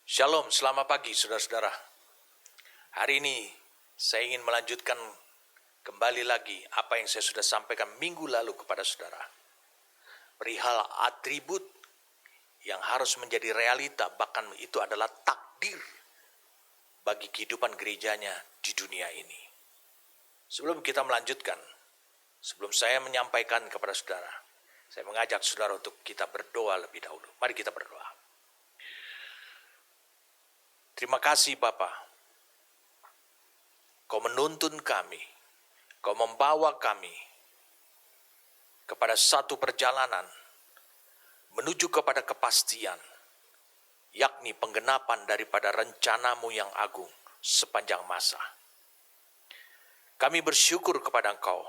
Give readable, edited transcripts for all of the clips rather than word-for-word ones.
Shalom, selamat pagi saudara-saudara. Hari ini saya ingin melanjutkan kembali lagi apa yang saya sudah sampaikan minggu lalu kepada saudara. Perihal atribut yang harus menjadi realita, bahkan itu adalah takdir bagi kehidupan gerejanya di dunia ini. Sebelum kita melanjutkan, sebelum saya menyampaikan kepada saudara, saya mengajak saudara untuk kita berdoa lebih dahulu. Mari kita berdoa. Terima kasih Bapa, Kau menuntun kami, Kau membawa kami kepada satu perjalanan menuju kepada kepastian, yakni penggenapan daripada rencana-Mu yang agung sepanjang masa. Kami bersyukur kepada Engkau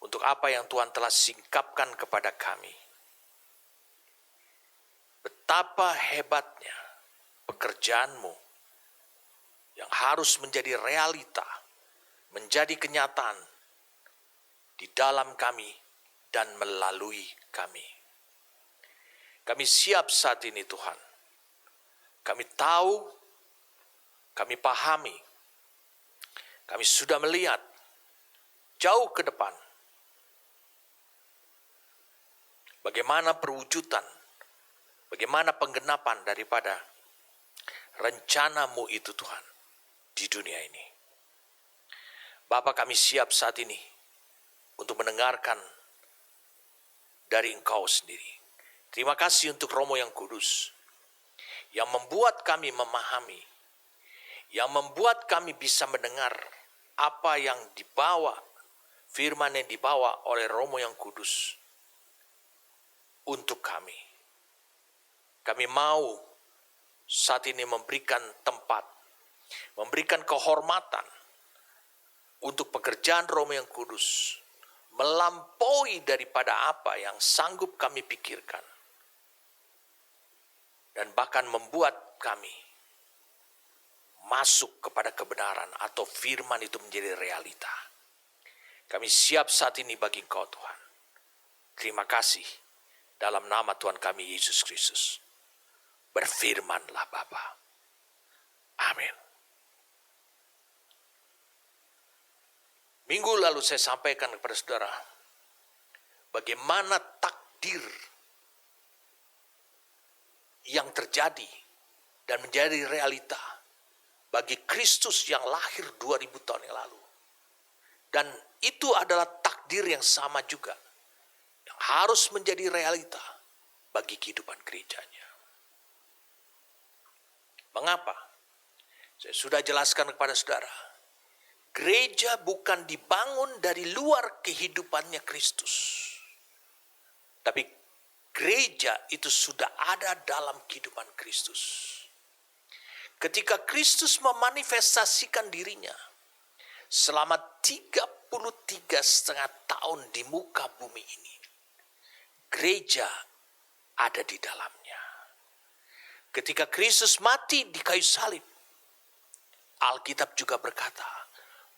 untuk apa yang Tuhan telah singkapkan kepada kami. Betapa hebatnya pekerjaan-Mu yang harus menjadi realita, menjadi kenyataan di dalam kami dan melalui kami. Kami siap saat ini Tuhan. Kami tahu, kami pahami, kami sudah melihat jauh ke depan bagaimana perwujudan, bagaimana penggenapan daripada rencana-Mu itu Tuhan di dunia ini. Bapa, kami siap saat ini untuk mendengarkan dari Engkau sendiri. Terima kasih untuk Romo yang Kudus yang membuat kami memahami, yang membuat kami bisa mendengar apa yang dibawa, firman yang dibawa oleh Romo yang Kudus untuk kami. Kami mau saat ini memberikan tempat, memberikan kehormatan untuk pekerjaan Romo yang Kudus, melampaui daripada apa yang sanggup kami pikirkan, dan bahkan membuat kami masuk kepada kebenaran atau firman itu menjadi realita. Kami siap saat ini bagi Engkau Tuhan. Terima kasih dalam nama Tuhan kami Yesus Kristus. Berfirmanlah Bapa. Amin. Minggu lalu saya sampaikan kepada saudara bagaimana takdir yang terjadi dan menjadi realita bagi Kristus yang lahir 2000 tahun yang lalu. Dan itu adalah takdir yang sama juga yang harus menjadi realita bagi kehidupan gerejanya. Mengapa? Saya sudah jelaskan kepada saudara. Gereja bukan dibangun dari luar kehidupannya Kristus. Tapi gereja itu sudah ada dalam kehidupan Kristus. Ketika Kristus memanifestasikan dirinya selama 33,5 tahun di muka bumi ini, gereja ada di dalamnya. Ketika Kristus mati di kayu salib, Alkitab juga berkata,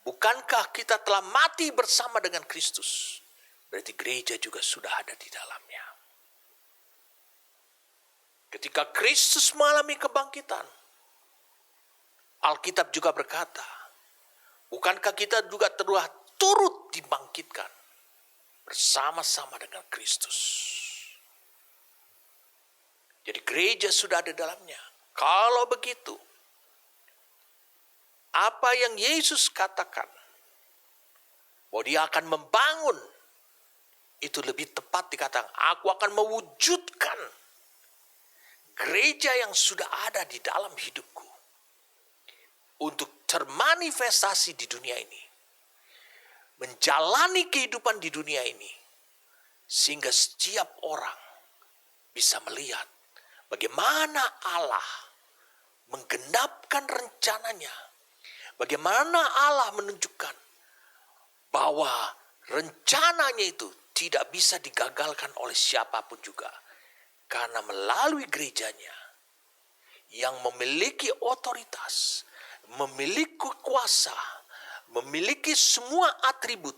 bukankah kita telah mati bersama dengan Kristus? Berarti gereja juga sudah ada di dalamnya. Ketika Kristus mengalami kebangkitan, Alkitab juga berkata, bukankah kita juga telah turut dibangkitkan bersama-sama dengan Kristus? Jadi gereja sudah ada dalamnya. Kalau begitu, apa yang Yesus katakan bahwa Dia akan membangun, itu lebih tepat dikatakan, aku akan mewujudkan gereja yang sudah ada di dalam hidupku untuk termanifestasi di dunia ini, menjalani kehidupan di dunia ini, sehingga setiap orang bisa melihat bagaimana Allah menggenapkan rencananya. Bagaimana Allah menunjukkan bahwa rencananya itu tidak bisa digagalkan oleh siapapun juga. Karena melalui gerejanya yang memiliki otoritas, memiliki kuasa, memiliki semua atribut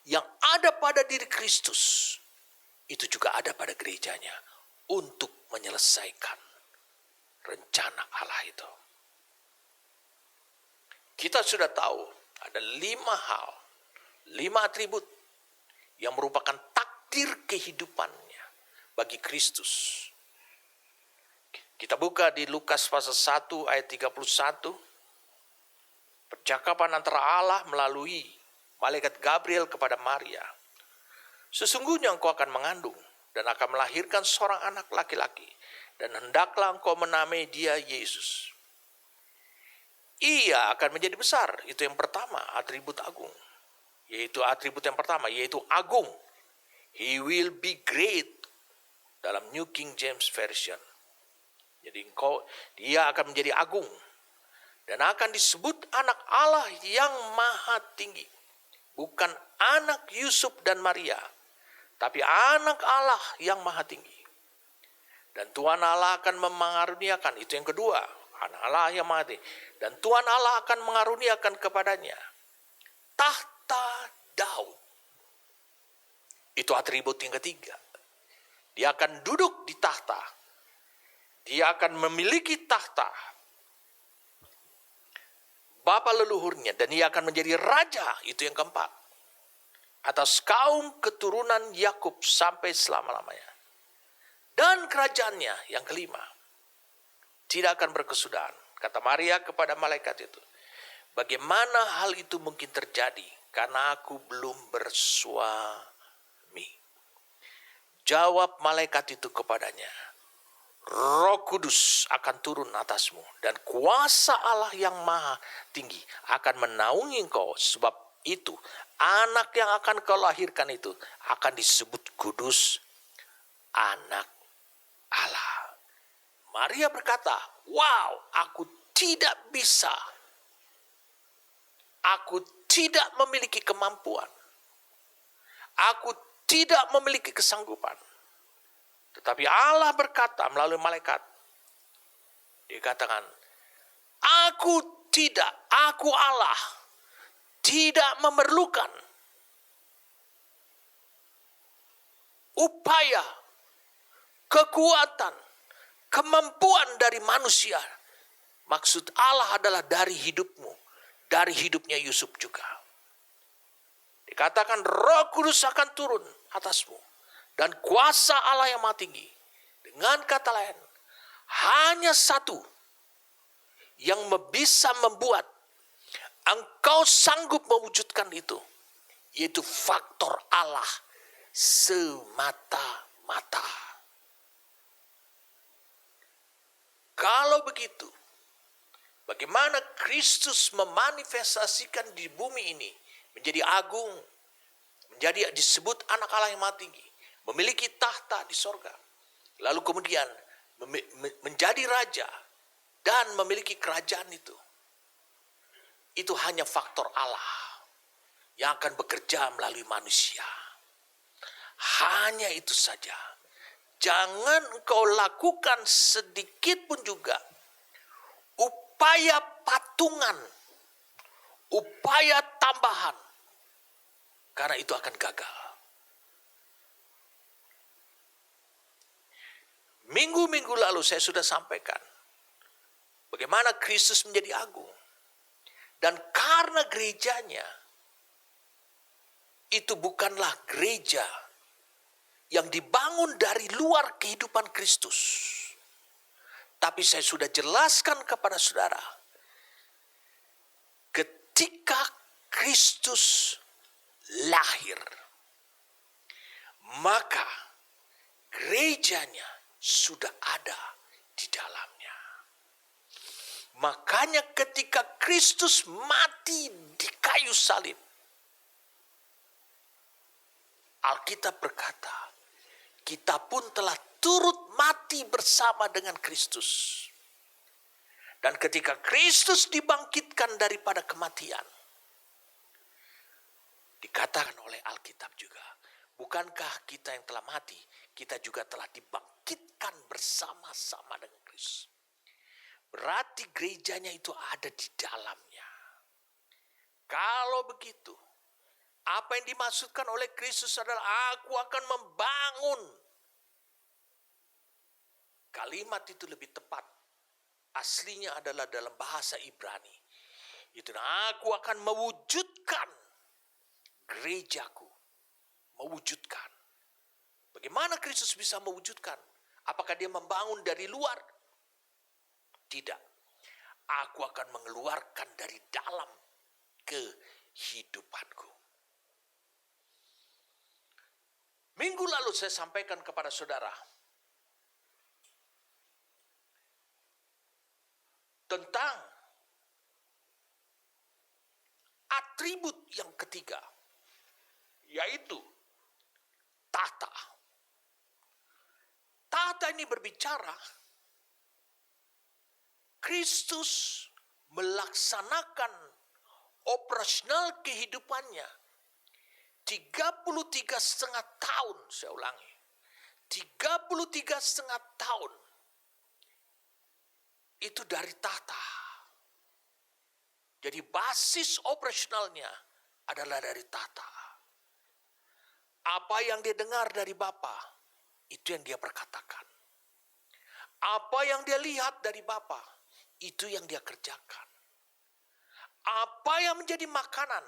yang ada pada diri Kristus, itu juga ada pada gerejanya untuk menyelesaikan rencana Allah itu. Kita sudah tahu ada 5 atribut yang merupakan takdir kehidupannya bagi Kristus. Kita buka di Lukas pasal 1 ayat 31. Percakapan antara Allah melalui malaikat Gabriel kepada Maria. Sesungguhnya engkau akan mengandung dan akan melahirkan seorang anak laki-laki, dan hendaklah engkau menamai dia Yesus. Ia akan menjadi besar. Itu yang pertama, atribut agung. Yaitu atribut yang pertama, yaitu agung. He will be great dalam New King James Version. Jadi dia akan menjadi agung dan akan disebut anak Allah yang maha tinggi. Bukan anak Yusuf dan Maria, tapi anak Allah yang maha tinggi. Dan Tuhan Allah akan mengaruniakan, itu yang kedua, anak Allah yang maha tinggi. Dan Tuhan Allah akan mengaruniakan kepadanya tahta Daud. Itu atribut yang ketiga. Dia akan duduk di tahta. Dia akan memiliki tahta bapa leluhurnya, dan ia akan menjadi raja, itu yang keempat, atas kaum keturunan Yakub sampai selama-lamanya. Dan kerajaannya yang kelima tidak akan berkesudahan. Kata Maria kepada malaikat itu, bagaimana hal itu mungkin terjadi karena aku belum bersuami? Jawab malaikat itu kepadanya, Roh Kudus akan turun atasmu, dan kuasa Allah yang maha tinggi akan menaungi engkau. Sebab itu anak yang akan kau lahirkan itu akan disebut kudus, anak Allah. Maria berkata, wow, aku tidak bisa. Aku tidak memiliki kemampuan. Aku tidak memiliki kesanggupan. Tetapi Allah berkata melalui malaikat. Dia katakan, aku Allah, tidak memerlukan upaya, kekuatan, kemampuan dari manusia. Maksud Allah adalah dari hidupmu, dari hidupnya Yusuf juga. Dikatakan Roh Kudus akan turun atasmu, dan kuasa Allah yang maha tinggi. Dengan kata lain, hanya satu yang bisa membuat engkau sanggup mewujudkan itu, yaitu faktor Allah semata-mata. Kalau begitu, bagaimana Kristus memanifestasikan di bumi ini menjadi agung, menjadi disebut anak Allah yang maha tinggi, memiliki tahta di sorga, lalu kemudian menjadi raja dan memiliki kerajaan itu? Itu hanya faktor Allah yang akan bekerja melalui manusia. Hanya itu saja. Jangan engkau lakukan sedikit pun juga upaya patungan, upaya tambahan, karena itu akan gagal. Minggu-minggu lalu saya sudah sampaikan bagaimana Kristus menjadi agung. Dan karena gerejanya itu bukanlah gereja yang dibangun dari luar kehidupan Kristus. Tapi saya sudah jelaskan kepada saudara, ketika Kristus lahir, maka gerejanya sudah ada di dalamnya. Makanya ketika Kristus mati di kayu salib, Alkitab berkata, kita pun telah turut mati bersama dengan Kristus. Dan ketika Kristus dibangkitkan daripada kematian, dikatakan oleh Alkitab juga, bukankah kita yang telah mati, kita juga telah dibangkitkan bersama-sama dengan Kristus. Berarti gerejanya itu ada di dalamnya. Kalau begitu, apa yang dimaksudkan oleh Kristus adalah aku akan membangun. Kalimat itu lebih tepat aslinya adalah dalam bahasa Ibrani. Itu, aku akan mewujudkan gerejaku. Mewujudkan. Bagaimana Kristus bisa mewujudkan? Apakah dia membangun dari luar? Tidak. Aku akan mengeluarkan dari dalam kehidupanku. Minggu lalu saya sampaikan kepada saudara tentang atribut yang ketiga, yaitu tahta. Tahta ini berbicara Kristus melaksanakan operasional kehidupannya 33,5 tahun, saya ulangi. 33,5 tahun. Itu dari tahta. Jadi basis operasionalnya adalah dari tahta. Apa yang dia dengar dari Bapa, itu yang dia perkatakan. Apa yang dia lihat dari Bapa, itu yang dia kerjakan. Apa yang menjadi makanan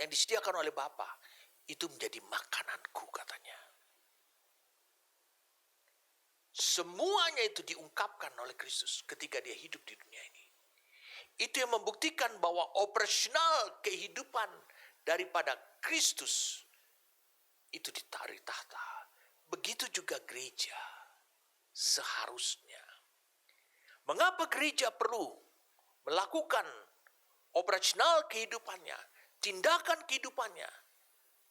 yang disediakan oleh Bapa, itu menjadi makananku, katanya. Semuanya itu diungkapkan oleh Kristus ketika dia hidup di dunia ini. Itu yang membuktikan bahwa operasional kehidupan daripada Kristus itu ditarik tahta. Begitu juga gereja seharusnya. Mengapa gereja perlu melakukan operasional kehidupannya, tindakan kehidupannya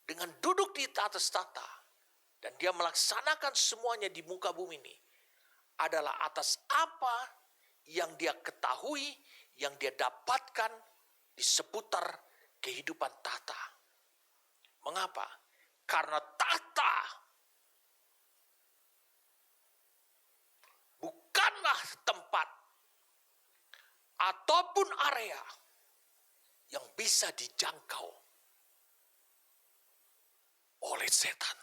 dengan duduk di atas tahta dan dia melaksanakan semuanya di muka bumi ini adalah atas apa yang dia ketahui, yang dia dapatkan di seputar kehidupan tahta. Mengapa? Karena tahta bukanlah tempat ataupun area yang bisa dijangkau oleh setan.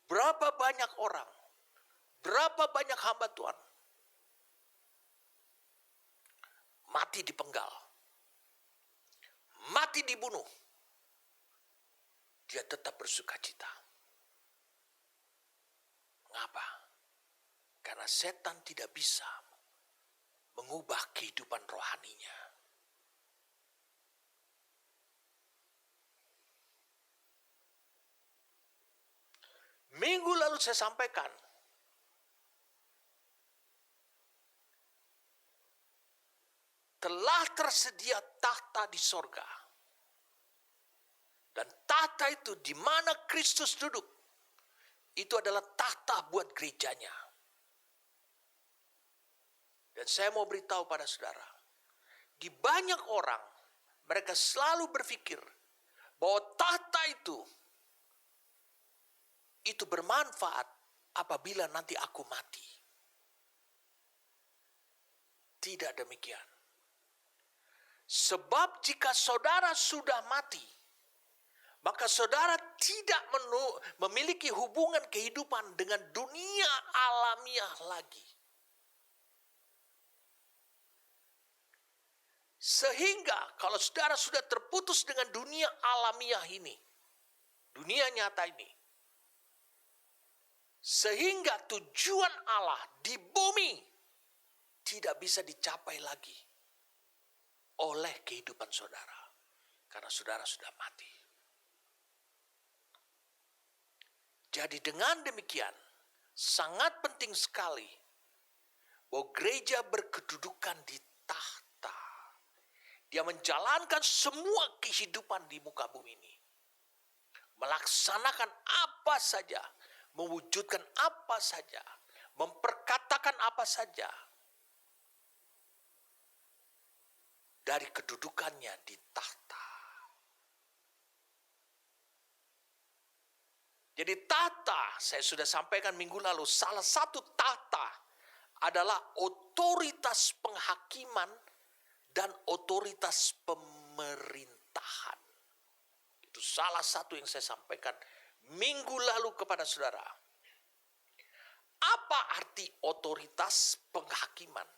Berapa banyak orang, berapa banyak hamba Tuhan mati dipenggal, mati dibunuh, dia tetap bersuka cita. Mengapa? Karena setan tidak bisa mengubah kehidupan rohaninya. Minggu lalu saya sampaikan telah tersedia tahta di sorga. Dan tahta itu di mana Kristus duduk, itu adalah tahta buat gerejanya. Dan saya mau beritahu pada saudara, di banyak orang, mereka selalu berpikir bahwa tahta itu bermanfaat apabila nanti aku mati. Tidak demikian. Sebab jika saudara sudah mati, maka saudara tidak memiliki hubungan kehidupan dengan dunia alamiah lagi. Sehingga kalau saudara sudah terputus dengan dunia alamiah ini, dunia nyata ini, sehingga tujuan Allah di bumi tidak bisa dicapai lagi oleh kehidupan saudara. Karena saudara sudah mati. Jadi dengan demikian, sangat penting sekali bahwa gereja berkedudukan di tahta. Dia menjalankan semua kehidupan di muka bumi ini. Melaksanakan apa saja, mewujudkan apa saja, memperkatakan apa saja dari kedudukannya di tahta. Jadi tahta, saya sudah sampaikan minggu lalu, salah satu tahta adalah otoritas penghakiman dan otoritas pemerintahan. Itu salah satu yang saya sampaikan minggu lalu kepada saudara. Apa arti otoritas penghakiman?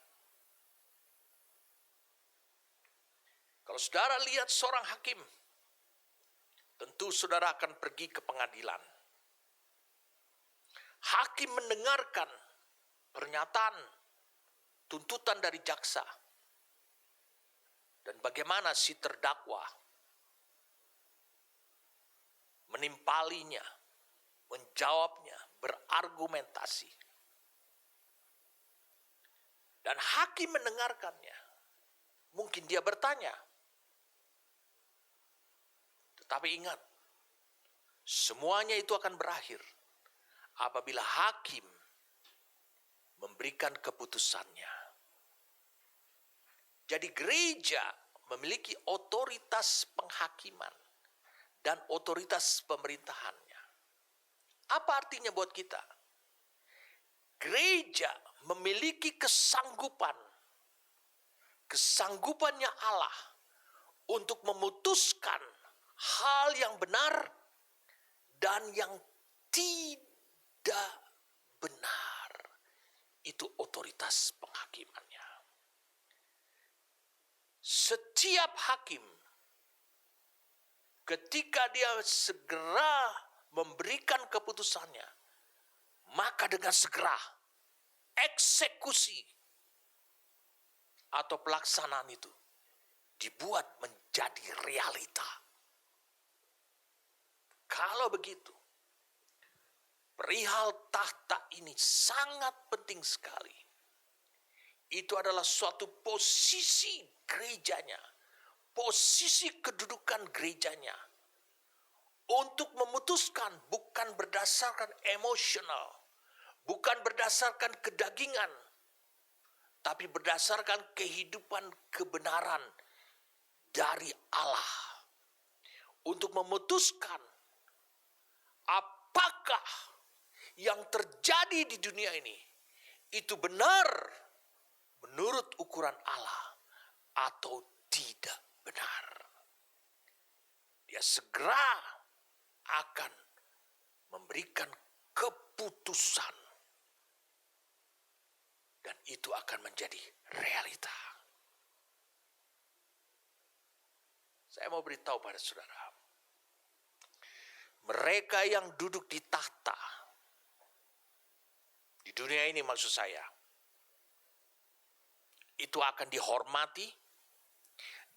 Kalau saudara lihat seorang hakim, tentu saudara akan pergi ke pengadilan. Hakim mendengarkan pernyataan, tuntutan dari jaksa, dan bagaimana si terdakwa menimpalinya, menjawabnya, berargumentasi. Dan hakim mendengarkannya. Mungkin dia bertanya. Tetapi ingat, semuanya itu akan berakhir apabila hakim memberikan keputusannya. Jadi gereja memiliki otoritas penghakiman dan otoritas pemerintahannya. Apa artinya buat kita? Gereja memiliki kesanggupannya Allah untuk memutuskan hal yang benar dan yang tidak benar. Itu otoritas penghakimannya. Setiap hakim ketika dia segera memberikan keputusannya, maka dengan segera eksekusi atau pelaksanaan itu dibuat menjadi realita. Kalau begitu, perihal tahta ini sangat penting sekali. Itu adalah suatu posisi gerejanya, posisi kedudukan gerejanya untuk memutuskan bukan berdasarkan emosional, bukan berdasarkan kedagingan, tapi berdasarkan kehidupan kebenaran dari Allah. Untuk memutuskan apakah yang terjadi di dunia ini itu benar menurut ukuran Allah atau tidak benar. Dia segera akan memberikan keputusan. Dan itu akan menjadi realita. Saya mau beritahu pada saudara. Mereka yang duduk di tahta. Di dunia ini maksud saya. Itu akan dihormati,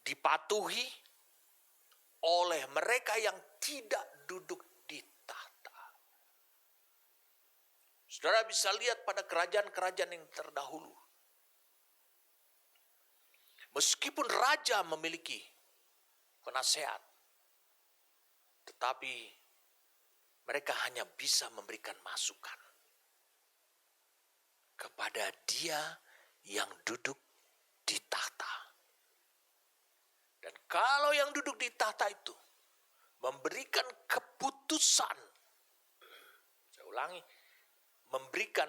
dipatuhi oleh mereka yang tidak duduk di tahta. Saudara bisa lihat pada kerajaan-kerajaan yang terdahulu. Meskipun raja memiliki penasehat, tetapi mereka hanya bisa memberikan masukan kepada dia yang duduk di tahta. Dan kalau yang duduk di tahta itu memberikan keputusan, saya ulangi, memberikan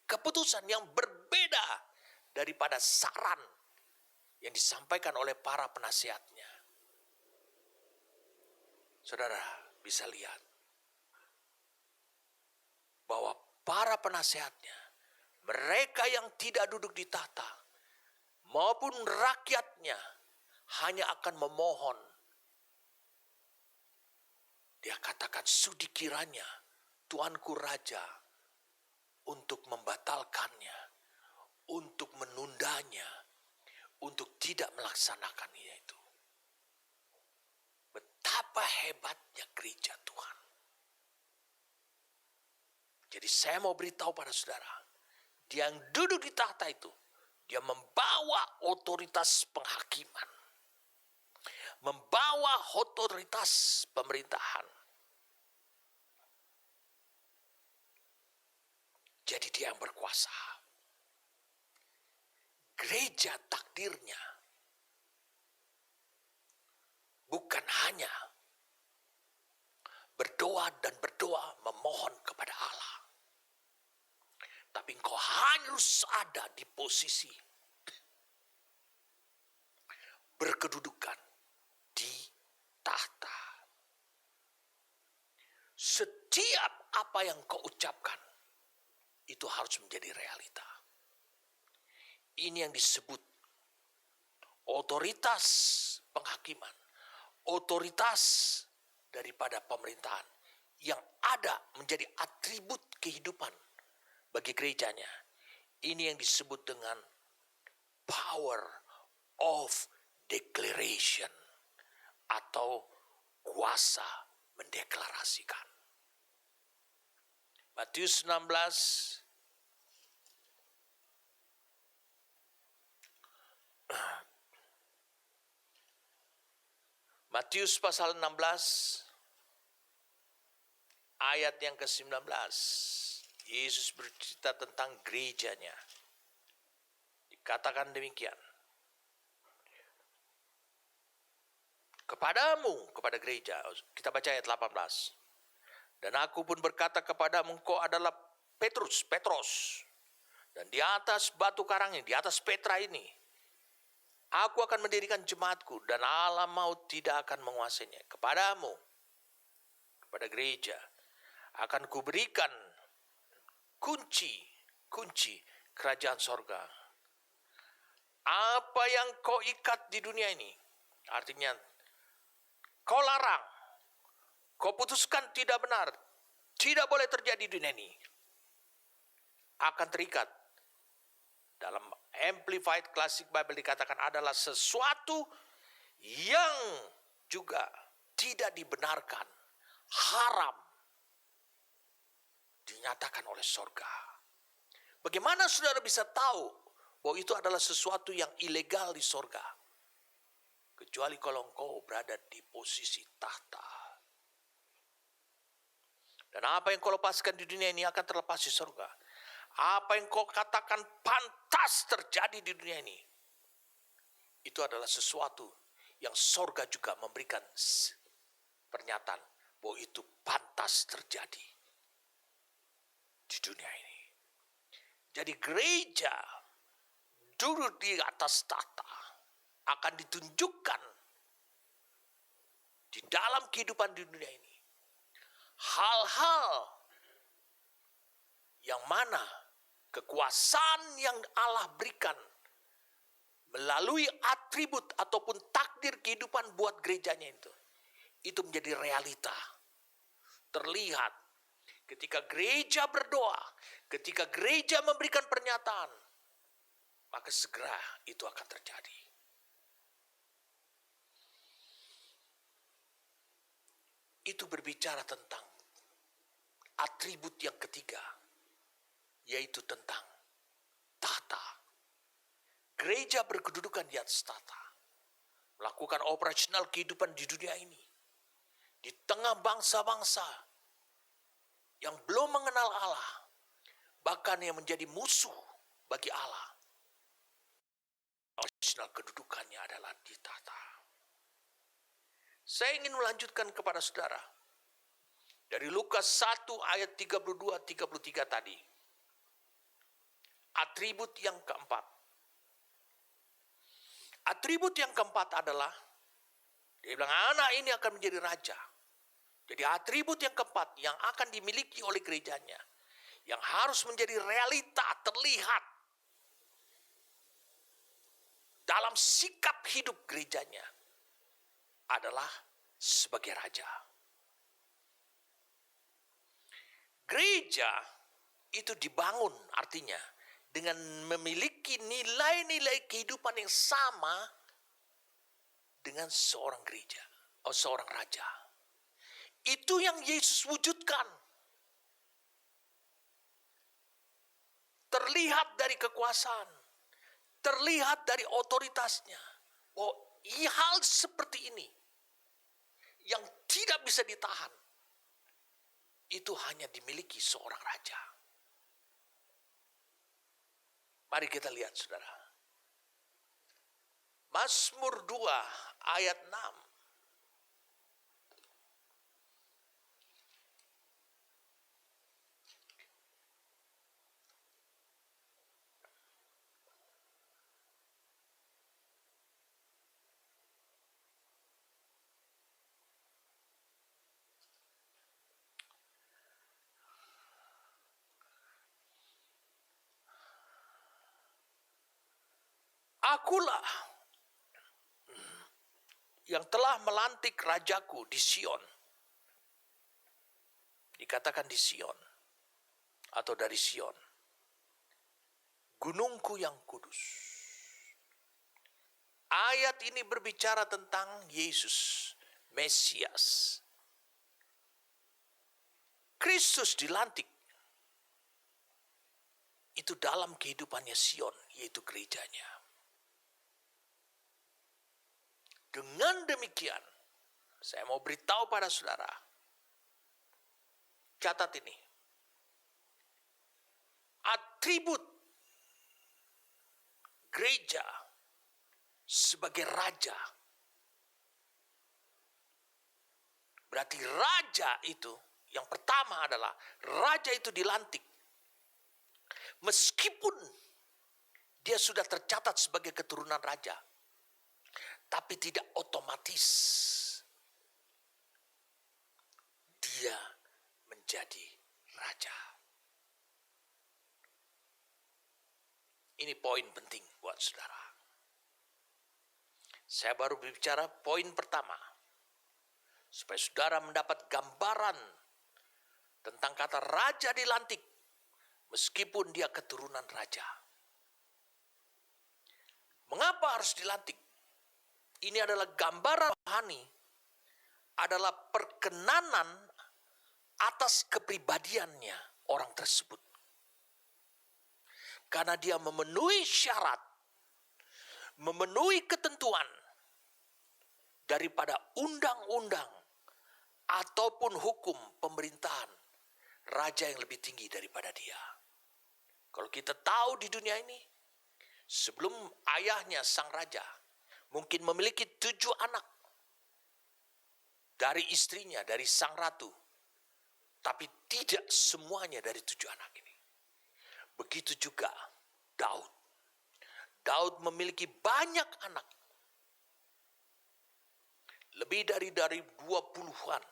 keputusan yang berbeda daripada saran yang disampaikan oleh para penasihatnya. Saudara bisa lihat bahwa para penasihatnya, mereka yang tidak duduk di tahta maupun rakyatnya hanya akan memohon. Dia katakan, sudi kiranya Tuanku Raja untuk membatalkannya, untuk menundanya, untuk tidak melaksanakannya itu. Betapa hebatnya gereja Tuhan. Jadi saya mau beritahu pada saudara, dia yang duduk di tahta itu, dia membawa otoritas penghakiman, membawa otoritas pemerintahan. Jadi dia yang berkuasa. Gereja takdirnya bukan hanya berdoa dan berdoa memohon kepada Allah. Tapi engkau harus ada di posisi berkedudukan di tahta. apa yang kau ucapkan itu harus menjadi realita. Ini yang disebut otoritas penghakiman, otoritas daripada pemerintahan yang ada menjadi atribut kehidupan bagi gerejanya. Ini yang disebut dengan power of declaration atau kuasa mendeklarasikan. Matius 16 Matius pasal 16 ayat yang ke-19. Yesus bercerita tentang gerejanya. Dikatakan demikian. Kepadamu, kepada gereja. Kita baca ayat 18. Dan aku pun berkata kepadamu, engkau adalah Petros. Dan di atas batu karang ini, di atas Petra ini, aku akan mendirikan jemaatku dan alam maut tidak akan menguasainya. Kepadamu, kepada gereja, akan kuberikan kunci kerajaan sorga. Apa yang kau ikat di dunia ini, artinya kau larang, kau putuskan tidak benar, tidak boleh terjadi di dunia ini, akan terikat. Dalam Amplified Classic Bible dikatakan adalah sesuatu yang juga tidak dibenarkan, haram, dinyatakan oleh sorga. Bagaimana saudara bisa tahu bahwa itu adalah sesuatu yang ilegal di sorga? Kecuali kalau engkau berada di posisi tahta. Dan apa yang kau lepaskan di dunia ini akan terlepas di sorga. Apa yang kau katakan pantas terjadi di dunia ini, itu adalah sesuatu yang sorga juga memberikan pernyataan bahwa itu pantas terjadi di dunia ini. Jadi gereja duduk di atas tahta akan ditunjukkan di dalam kehidupan di dunia ini. Hal-hal yang mana kekuasaan yang Allah berikan melalui atribut ataupun takdir kehidupan buat gerejanya itu menjadi realita. Terlihat ketika gereja berdoa, ketika gereja memberikan pernyataan, maka segera itu akan terjadi. Itu berbicara tentang atribut yang ketiga, yaitu tentang tahta. Gereja berkedudukan di atas tahta, melakukan operasional kehidupan di dunia ini, di tengah bangsa-bangsa yang belum mengenal Allah, bahkan yang menjadi musuh bagi Allah. Operasional kedudukannya adalah di tahta. Saya ingin melanjutkan kepada saudara dari Lukas 1 ayat 32-33 tadi. Atribut yang keempat. Atribut yang keempat adalah, dia bilang anak ini akan menjadi raja. Jadi atribut yang keempat yang akan dimiliki oleh gerejanya, yang harus menjadi realita terlihat dalam sikap hidup gerejanya, adalah sebagai raja. Gereja itu dibangun artinya dengan memiliki nilai-nilai kehidupan yang sama dengan seorang gereja atau seorang raja. Itu yang Yesus wujudkan. Terlihat dari kekuasaan, terlihat dari otoritasnya. Oh, hal seperti ini yang tidak bisa ditahan, itu hanya dimiliki seorang raja. Mari kita lihat saudara. Mazmur 2 ayat 6. Akulah yang telah melantik rajaku di Sion. Dikatakan di Sion atau dari Sion. Gunungku yang kudus. Ayat ini berbicara tentang Yesus, Mesias. Kristus dilantik. Itu dalam kehidupannya Sion, yaitu gerejanya. Dengan demikian, saya mau beritahu pada saudara, catat ini. Atribut gereja sebagai raja. Berarti raja itu, yang pertama adalah raja itu dilantik. Meskipun dia sudah tercatat sebagai keturunan raja, tapi tidak otomatis dia menjadi raja. Ini poin penting buat saudara. Saya baru berbicara poin pertama, supaya saudara mendapat gambaran tentang kata raja dilantik, meskipun dia keturunan raja. Mengapa harus dilantik? Ini adalah gambaran rohani, adalah perkenanan atas kepribadiannya orang tersebut. Karena dia memenuhi syarat, memenuhi ketentuan daripada undang-undang ataupun hukum pemerintahan raja yang lebih tinggi daripada dia. Kalau kita tahu di dunia ini, sebelum ayahnya sang raja mungkin memiliki 7 anak dari istrinya, dari sang ratu. Tapi tidak semuanya dari 7 anak ini. Begitu juga Daud. Daud memiliki banyak anak. Lebih dari 20-an.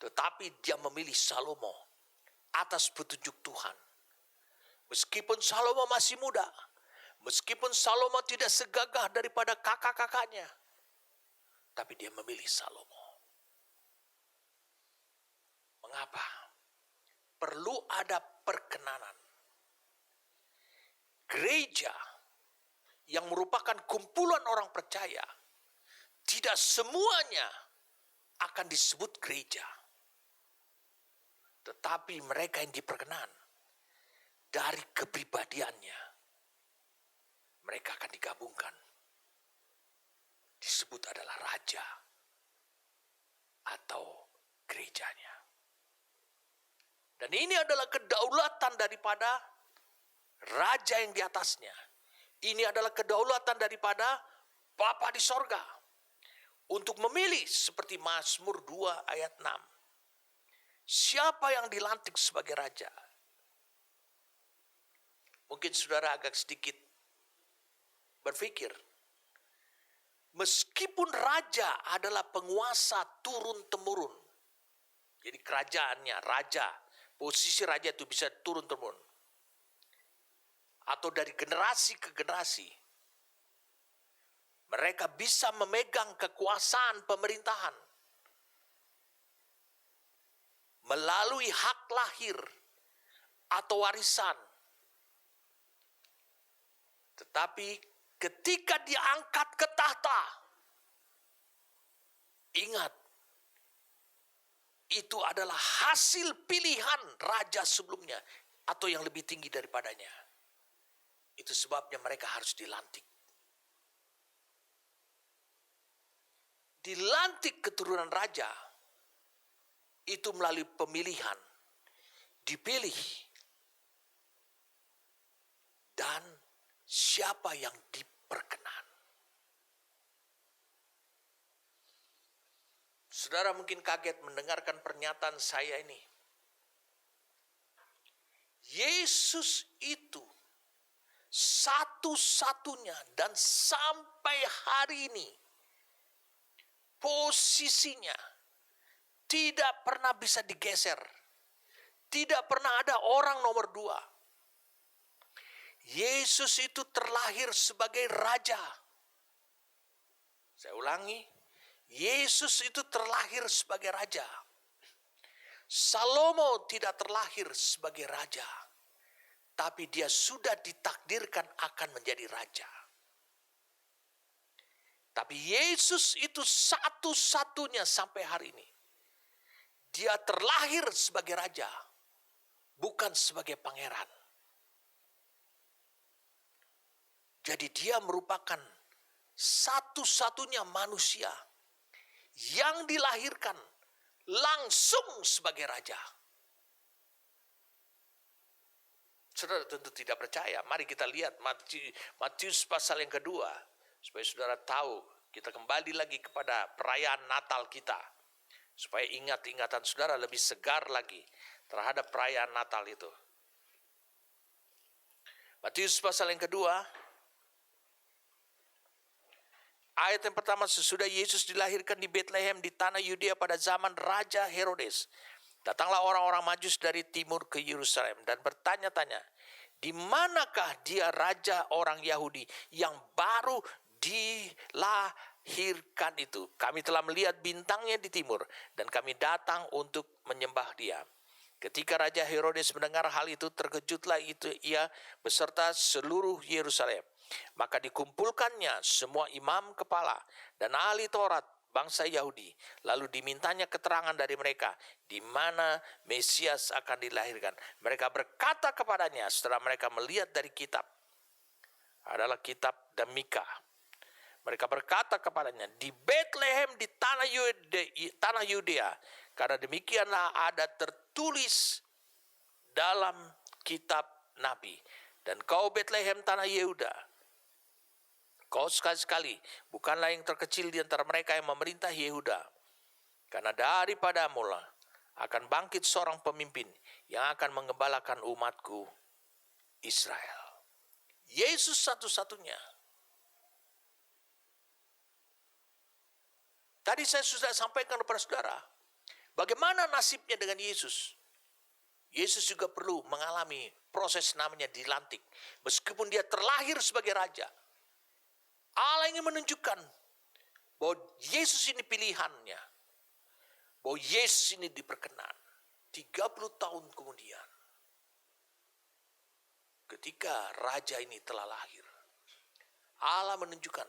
Tetapi dia memilih Salomo atas petunjuk Tuhan. Meskipun Salomo masih muda, meskipun Salomo tidak segagah daripada kakak-kakaknya, tapi dia memilih Salomo. Mengapa? Perlu ada perkenanan. Gereja yang merupakan kumpulan orang percaya, tidak semuanya akan disebut gereja. Tetapi mereka yang diperkenan dari kepribadiannya, mereka akan digabungkan. Disebut adalah raja atau gerejanya. Dan ini adalah kedaulatan daripada raja yang di atasnya. Ini adalah kedaulatan daripada Bapa di sorga. Untuk memilih seperti Mazmur 2 ayat 6. Siapa yang dilantik sebagai raja? Mungkin saudara agak sedikit berpikir. Meskipun raja adalah penguasa turun-temurun. Jadi kerajaannya, raja. Posisi raja itu bisa turun-temurun. Atau dari generasi ke generasi. Mereka bisa memegang kekuasaan pemerintahan. Melalui hak lahir atau warisan. Tetapi ketika diangkat ke tahta, ingat, itu adalah hasil pilihan raja sebelumnya atau yang lebih tinggi daripadanya. Itu sebabnya mereka harus dilantik. Dilantik keturunan raja itu melalui pemilihan, dipilih, dan siapa yang diperkenan. Saudara mungkin kaget mendengarkan pernyataan saya ini. Yesus itu satu-satunya dan sampai hari ini posisinya tidak pernah bisa digeser. Tidak pernah ada orang nomor 2. Yesus itu terlahir sebagai raja. Saya ulangi, Yesus itu terlahir sebagai raja. Salomo tidak terlahir sebagai raja, tapi dia sudah ditakdirkan akan menjadi raja. Tapi Yesus itu satu-satunya sampai hari ini. Dia terlahir sebagai raja, bukan sebagai pangeran. Jadi dia merupakan satu-satunya manusia yang dilahirkan langsung sebagai raja. Saudara tentu tidak percaya. Mari kita lihat Matius pasal yang kedua. Supaya saudara tahu, kita kembali lagi kepada perayaan Natal kita. Supaya ingatan saudara lebih segar lagi terhadap perayaan Natal itu. Matius pasal yang kedua. Ayat yang pertama, sesudah Yesus dilahirkan di Betlehem di tanah Yudea pada zaman Raja Herodes. Datanglah orang-orang Majus dari timur ke Yerusalem dan bertanya-tanya, di manakah dia raja orang Yahudi yang baru dilahirkan itu? Kami telah melihat bintangnya di timur dan kami datang untuk menyembah dia. Ketika Raja Herodes mendengar hal itu, terkejutlah ia beserta seluruh Yerusalem. Maka dikumpulkannya semua imam kepala dan ahli Taurat bangsa Yahudi. Lalu dimintanya keterangan dari mereka di mana Mesias akan dilahirkan. Mereka berkata kepadanya setelah mereka melihat dari kitab, adalah kitab Mika. Mereka berkata kepadanya, di Betlehem di tanah Yudea. Karena demikianlah ada tertulis dalam kitab Nabi. Dan kau Betlehem tanah Yehuda, kau sekali-sekali bukanlah yang terkecil di antara mereka yang memerintah Yehuda. Karena daripadamu lah akan bangkit seorang pemimpin yang akan mengembalakan umatku Israel. Yesus satu-satunya. Tadi saya sudah sampaikan kepada saudara, bagaimana nasibnya dengan Yesus. Yesus juga perlu mengalami proses namanya dilantik. Meskipun dia terlahir sebagai raja, Allah ingin menunjukkan bahwa Yesus ini pilihannya. Bahwa Yesus ini diperkenan. 30 tahun kemudian, ketika raja ini telah lahir, Allah menunjukkan,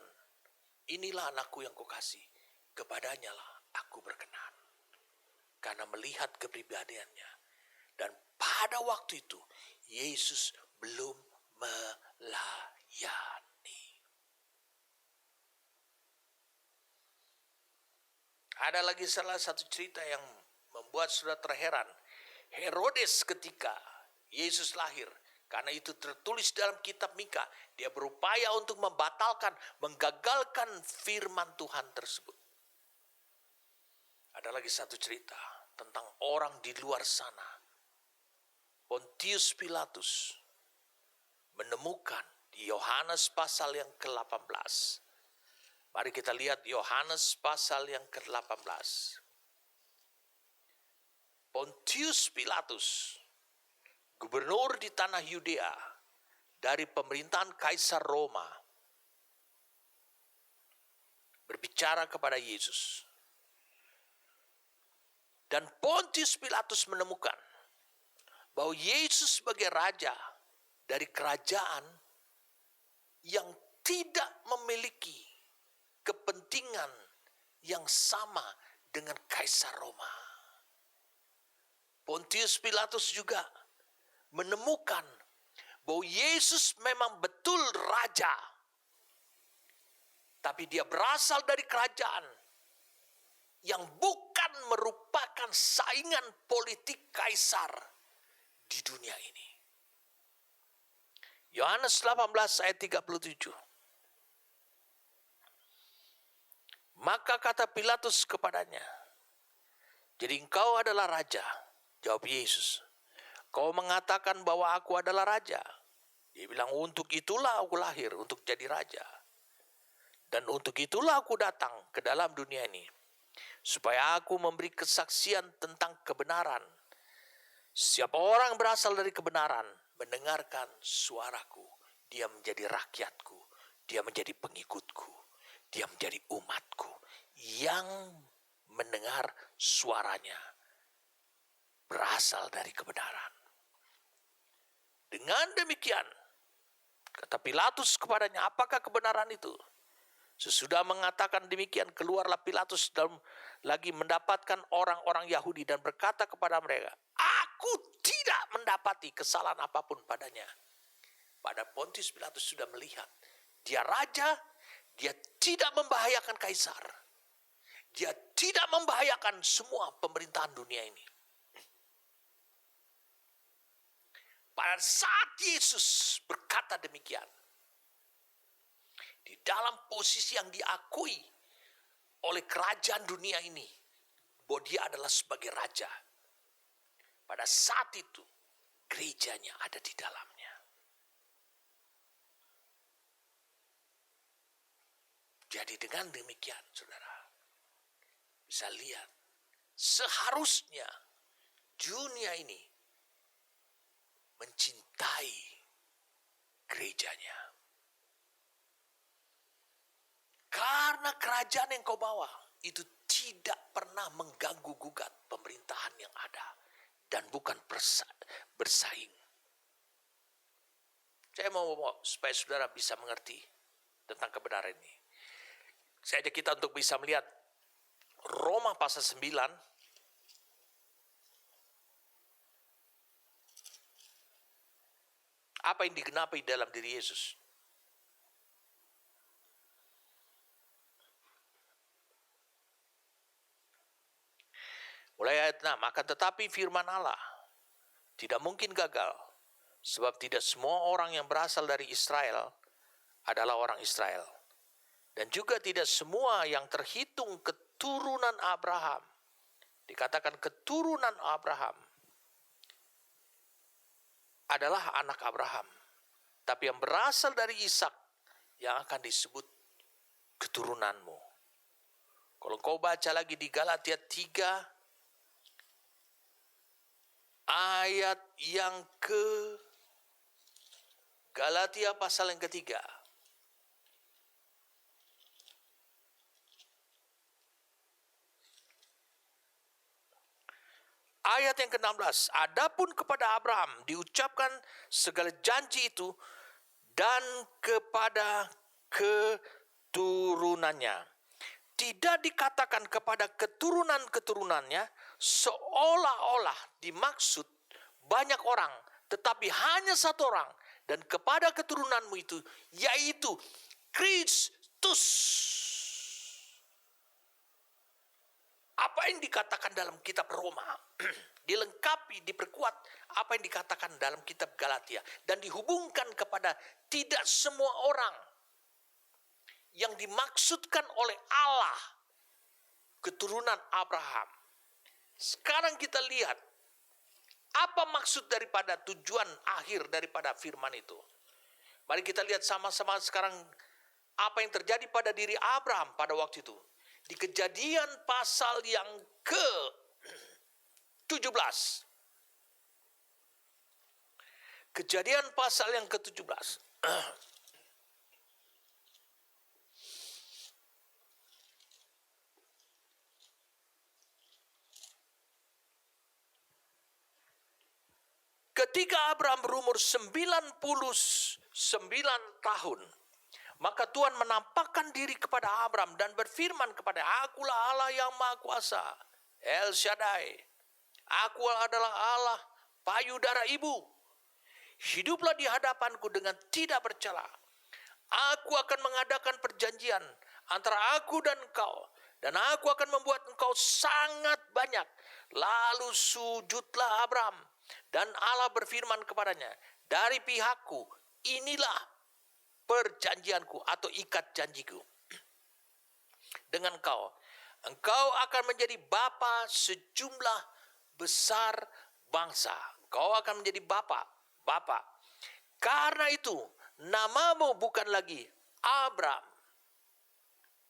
inilah anakku yang kukasih, kepadanya lah aku berkenan. Karena melihat kepribadiannya. Dan pada waktu itu, Yesus belum melayani. Ada lagi salah satu cerita yang membuat saudara terheran. Herodes ketika Yesus lahir, karena itu tertulis dalam kitab Mika, dia berupaya untuk membatalkan, menggagalkan firman Tuhan tersebut. Ada lagi satu cerita tentang orang di luar sana. Pontius Pilatus menemukan di Yohanes pasal yang ke-18. Mari kita lihat Yohanes pasal yang ke-18. Pontius Pilatus, gubernur di tanah Yudea dari pemerintahan Kaisar Roma, berbicara kepada Yesus. Dan Pontius Pilatus menemukan bahwa Yesus sebagai raja dari kerajaan yang tidak memiliki kepentingan yang sama dengan Kaisar Roma. Pontius Pilatus juga menemukan bahwa Yesus memang betul raja, tapi dia berasal dari kerajaan yang bukan merupakan saingan politik kaisar di dunia ini. Yohanes 18 ayat 37. Maka kata Pilatus kepadanya, jadi engkau adalah raja? Jawab Yesus, kau mengatakan bahwa aku adalah raja. Dia bilang, untuk itulah aku lahir, untuk jadi raja. Dan untuk itulah aku datang ke dalam dunia ini, supaya aku memberi kesaksian tentang kebenaran. Siapa orang berasal dari kebenaran, mendengarkan suaraku. dia menjadi rakyatku, dia menjadi pengikutku, dia menjadi umatku yang mendengar suaranya berasal dari kebenaran. Dengan demikian, kata Pilatus kepadanya, apakah kebenaran itu? Sesudah mengatakan demikian, keluarlah Pilatus dan lagi mendapatkan orang-orang Yahudi dan berkata kepada mereka, aku tidak mendapati kesalahan apapun padanya. Pada Pontius Pilatus sudah melihat, dia raja, dia tidak membahayakan kaisar. Dia tidak membahayakan semua pemerintahan dunia ini. Pada saat Yesus berkata demikian, di dalam posisi yang diakui oleh kerajaan dunia ini, bahwa dia adalah sebagai raja. Pada saat itu, gerejanya ada di dalamnya. Jadi dengan demikian, saudara, bisa lihat, seharusnya dunia ini mencintai gerejanya. Karena kerajaan yang kau bawa itu tidak pernah mengganggu-gugat pemerintahan yang ada. Dan bukan bersaing. Saya mau supaya saudara bisa mengerti tentang kebenaran ini. Saya ajak kita untuk bisa melihat Roma pasal 9. Apa yang digenapi dalam diri Yesus? Mulai ayat 6, akan tetapi firman Allah tidak mungkin gagal, sebab tidak semua orang yang berasal dari Israel adalah orang Israel. Dan juga tidak semua yang terhitung keturunan Abraham, dikatakan keturunan Abraham, adalah anak Abraham. Tapi yang berasal dari Ishak yang akan disebut keturunanmu. Kalau kau baca lagi di Galatia 3, ayat yang Galatia pasal yang ketiga. Ayat yang ke-16. Adapun kepada Abraham diucapkan segala janji itu dan kepada keturunannya. Tidak dikatakan kepada keturunan-keturunannya seolah-olah dimaksud banyak orang, tetapi hanya satu orang. Dan kepada keturunanmu itu, yaitu Kristus. Apa yang dikatakan dalam kitab Roma, dilengkapi, diperkuat apa yang dikatakan dalam kitab Galatia. Dan dihubungkan kepada tidak semua orang yang dimaksudkan oleh Allah keturunan Abraham. Sekarang kita lihat apa maksud daripada tujuan akhir daripada firman itu. Mari kita lihat sama-sama sekarang apa yang terjadi pada diri Abraham pada waktu itu. Di Kejadian pasal yang ke-17. Kejadian pasal yang ke-17. Ketika Abraham berumur 99 tahun, maka Tuhan menampakkan diri kepada Abraham dan berfirman kepada, akulah Allah yang Maha Kuasa, El Shaddai. Aku adalah Allah payudara ibu. Hiduplah di hadapanku dengan tidak bercela. Aku akan mengadakan perjanjian antara aku dan engkau, dan aku akan membuat engkau sangat banyak. Lalu sujudlah Abraham. Dan Allah berfirman kepadanya, dari pihakku inilah perjanjianku atau ikat janjiku dengan engkau. Engkau akan menjadi bapa sejumlah besar bangsa. Engkau akan menjadi bapa. Karena itu namamu bukan lagi Abram.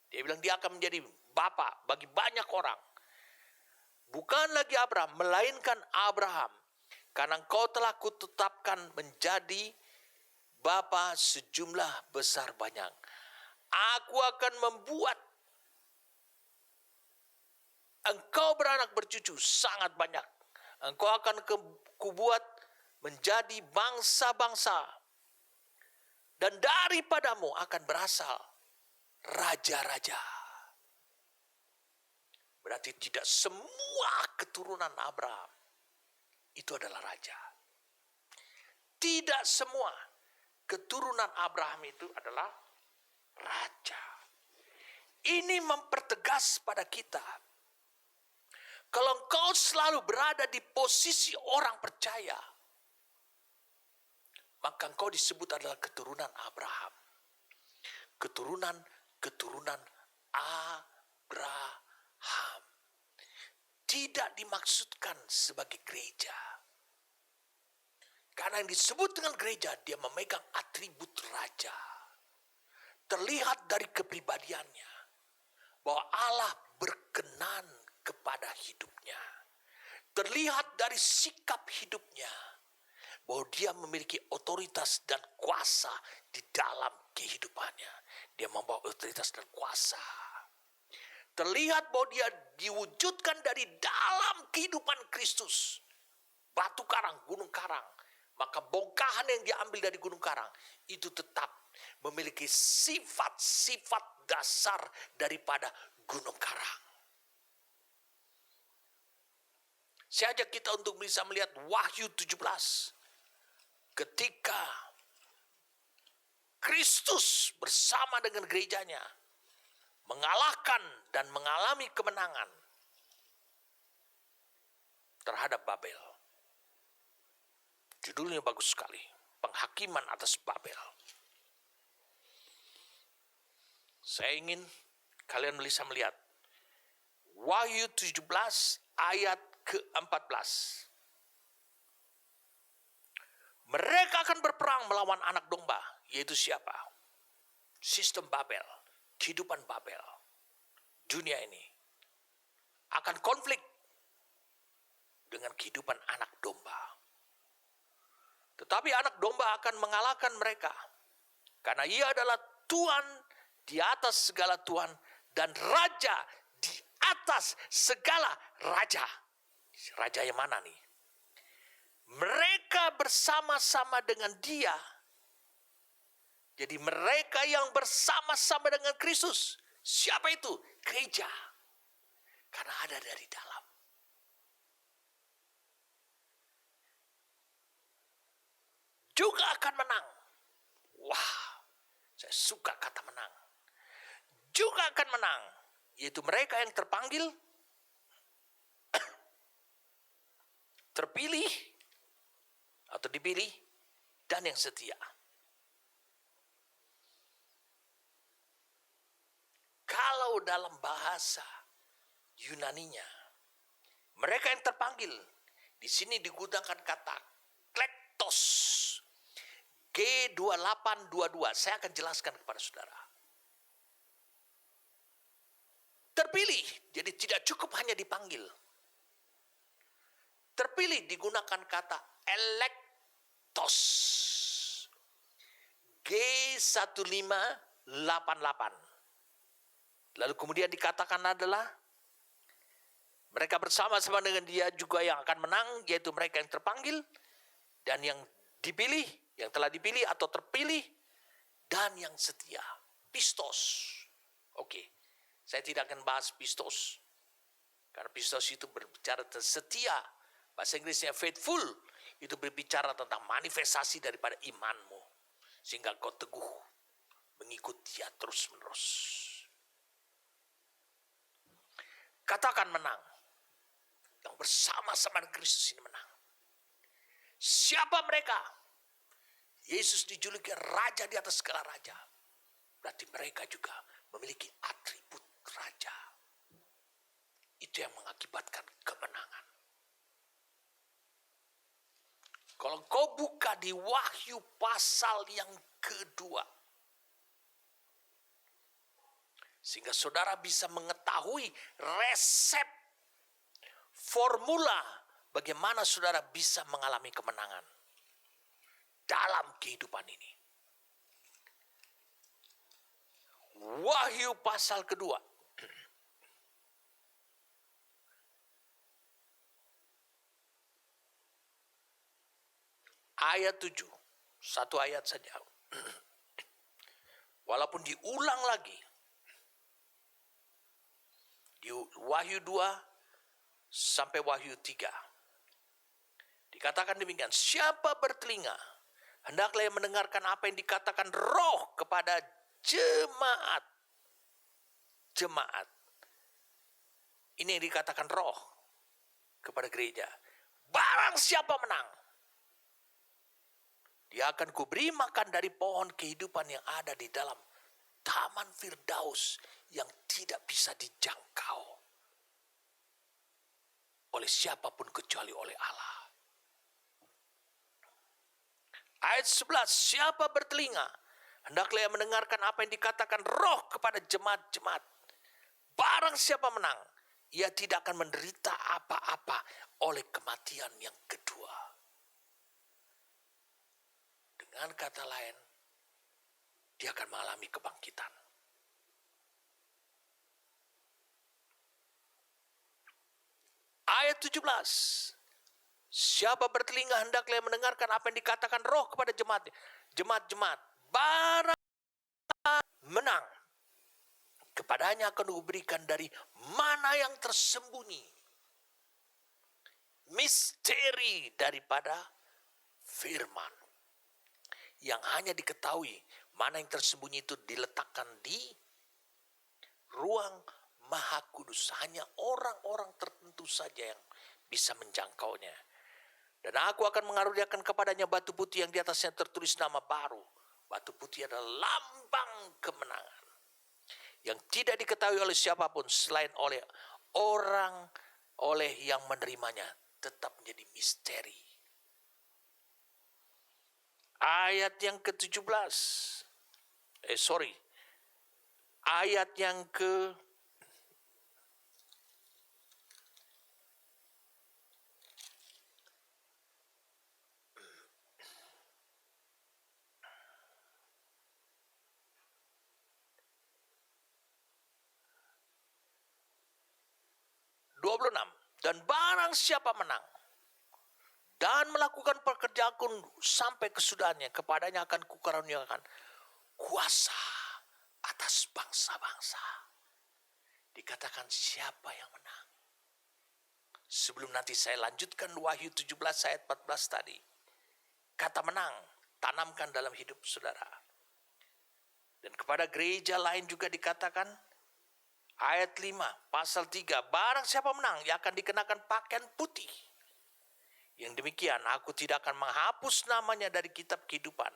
Dia bilang dia akan menjadi bapa bagi banyak orang. Bukan lagi Abram, melainkan Abraham. Karena engkau telah kutetapkan menjadi Bapa sejumlah besar banyak. Aku akan membuat engkau beranak bercucu sangat banyak. Engkau akan kubuat menjadi bangsa-bangsa. Dan daripadamu akan berasal raja-raja. Berarti tidak semua keturunan Abraham itu adalah raja. Tidak semua keturunan Abraham itu adalah raja. Ini mempertegas pada kita. Kalau engkau selalu berada di posisi orang percaya, maka engkau disebut adalah keturunan Abraham. Keturunan Abraham. Tidak dimaksudkan sebagai gereja. Karena yang disebut dengan gereja, dia memegang atribut raja. Terlihat dari kepribadiannya bahwa Allah berkenan kepada hidupnya. Terlihat dari sikap hidupnya bahwa dia memiliki otoritas dan kuasa di dalam kehidupannya. Dia membawa otoritas dan kuasa. Terlihat bahwa dia diwujudkan dari dalam kehidupan Kristus. Batu karang, gunung karang. Maka bongkahan yang diambil dari gunung karang itu tetap memiliki sifat-sifat dasar daripada gunung karang. Saya ajak kita untuk bisa melihat Wahyu 17. Ketika Kristus bersama dengan gerejanya mengalahkan dan mengalami kemenangan terhadap Babel. Judulnya bagus sekali. Penghakiman atas Babel. Saya ingin kalian bisa melihat Wahyu 17 ayat ke-14. Mereka akan berperang melawan anak domba, yaitu siapa? Sistem Babel, kehidupan Babel. Dunia ini akan konflik dengan kehidupan anak domba. Tetapi anak domba akan mengalahkan mereka. Karena ia adalah Tuhan di atas segala Tuhan dan Raja di atas segala Raja. Raja yang mana nih? Mereka bersama-sama dengan dia. Jadi mereka yang bersama-sama dengan Kristus. Siapa itu? Gereja. Karena ada dari dalam. Juga akan menang. Wah, saya suka kata menang. Juga akan menang. Yaitu mereka yang terpanggil, terpilih, atau dipilih, dan yang setia. Kalau dalam bahasa Yunaninya, mereka yang terpanggil, di sini digunakan kata klektos. G2822, saya akan jelaskan kepada saudara. Terpilih, jadi tidak cukup hanya dipanggil. Terpilih digunakan kata elektos. G1588. Lalu kemudian dikatakan adalah mereka bersama-sama dengan dia juga yang akan menang, yaitu mereka yang terpanggil dan yang dipilih, yang telah dipilih atau terpilih, dan yang setia. Pistos. Oke, saya tidak akan bahas pistos. Karena pistos itu berbicara tentang setia. Bahasa Inggrisnya faithful. Itu berbicara tentang manifestasi daripada imanmu. Sehingga kau teguh mengikuti dia terus menerus. Katakan menang. Yang bersama-sama dengan Kristus ini menang. Siapa mereka? Yesus dijuluki raja di atas segala raja. Berarti mereka juga memiliki atribut raja. Itu yang mengakibatkan kemenangan. Kalau kau buka di Wahyu pasal yang kedua, sehingga saudara bisa mengetahui resep, formula bagaimana saudara bisa mengalami kemenangan dalam kehidupan ini. Wahyu pasal kedua. Ayat 7. Satu ayat saja. Walaupun diulang lagi. Di Wahyu 2 sampai Wahyu 3. Dikatakan demikian, siapa bertelinga, hendaklah ia mendengarkan apa yang dikatakan Roh kepada jemaat. Jemaat. Ini yang dikatakan Roh kepada gereja. Barang siapa menang, dia akan kuberi makan dari pohon kehidupan yang ada di dalam taman Firdaus yang tidak bisa dijangkau oleh siapapun kecuali oleh Allah. Ayat 11, siapa bertelinga, hendaklah ia mendengarkan apa yang dikatakan Roh kepada jemaat-jemaat. Barang siapa menang, ia tidak akan menderita apa-apa oleh kematian yang kedua. Dengan kata lain, dia akan mengalami kebangkitan. Ayat 17. Siapa bertelinga hendaklah mendengarkan apa yang dikatakan Roh kepada jemaat. Jemaat-jemaat. Barang menang, kepadanya akan diberikan dari mana yang tersembunyi. Misteri daripada firman. Yang hanya diketahui mana yang tersembunyi itu diletakkan di ruang Maha Kudus. Hanya orang-orang tertentu saja yang bisa menjangkaunya. Dan aku akan mengaruniakan kepadanya batu putih yang di atasnya tertulis nama baru. Batu putih adalah lambang kemenangan. Yang tidak diketahui oleh siapapun selain oleh yang menerimanya. Tetap menjadi misteri. Ayat yang ke-17. Ayat yang ke 26. Dan barang siapa menang dan melakukan pekerjaanku sampai kesudahannya, kepadanya akan kukaruniakan kuasa atas bangsa-bangsa. Dikatakan siapa yang menang. Sebelum nanti saya lanjutkan Wahyu 17 ayat 14 tadi. Kata menang, tanamkan dalam hidup saudara. Dan kepada gereja lain juga dikatakan, ayat 5, pasal 3, barang siapa menang, ia akan dikenakan pakaian putih. Yang demikian, aku tidak akan menghapus namanya dari kitab kehidupan,